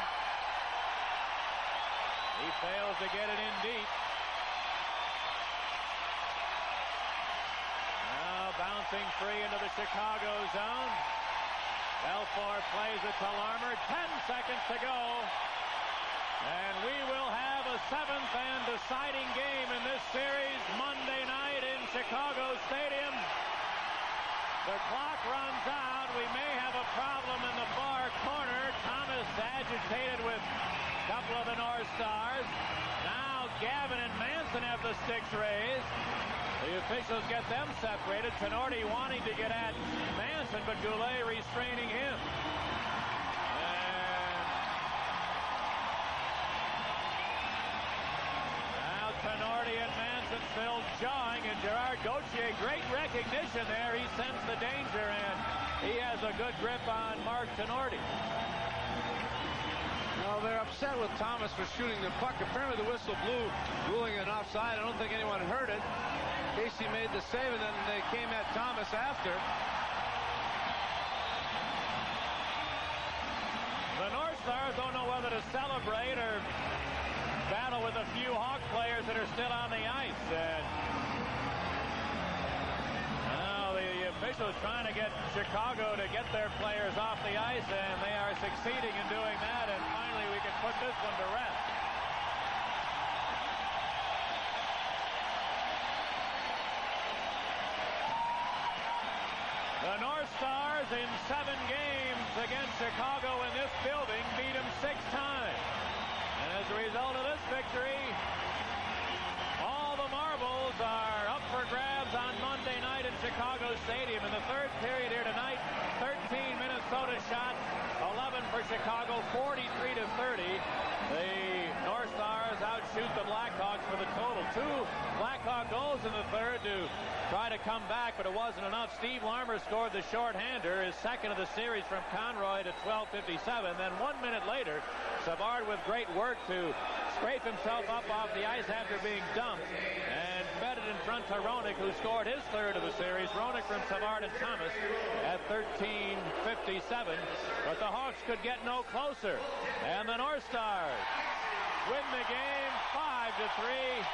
He fails to get it in deep. Now bouncing free into the Chicago zone. Belfour plays it to Larmer. 10 seconds to go. And we will have a 7th and deciding game in this series Monday night in Chicago Stadium. The clock runs out. We may have a problem in the far corner. Thomas agitated with a couple of the North Stars. Now Gavin and Manson have the sticks raised. The officials get them separated. Tenorti wanting to get at Manson, but Goulet restraining him. And now Tenorti and Manson still jawing, and Gerard Gauthier, great recognition there. He sensed the danger, and he has a good grip on Mark Tenorti. No, they're upset with Thomas for shooting the puck. Apparently the whistle blew, ruling it offside. I don't think anyone heard it. Casey made the save, and then they came at Thomas after. The North Stars don't know whether to celebrate or battle with a few Hawk players that are still on the ice. And now the officials trying to get Chicago to get their players off the ice, and they are succeeding in doing that. And finally, we can put this one to rest. The North Stars in 7 games against Chicago in this building beat them 6 times. And as a result of this victory, all the marbles are up for grabs on Monday night in Chicago Stadium. In the third period here tonight, 13 Minnesota shots, 11 for Chicago, 43-30. The North Stars outshoot the Blackhawks for the total. 2 Blackhawk goals in the third to try to come back, but it wasn't enough. Steve Larmer scored the shorthander, his second of the series from Conroy to 12:57. Then 1 minute later, Savard with great work to scrape himself up off the ice after being dumped and fed it in front to Roenick, who scored his third of the series. Roenick from Savard and Thomas at 13:57. But the Hawks could get no closer. And the North Stars win the game 5-3.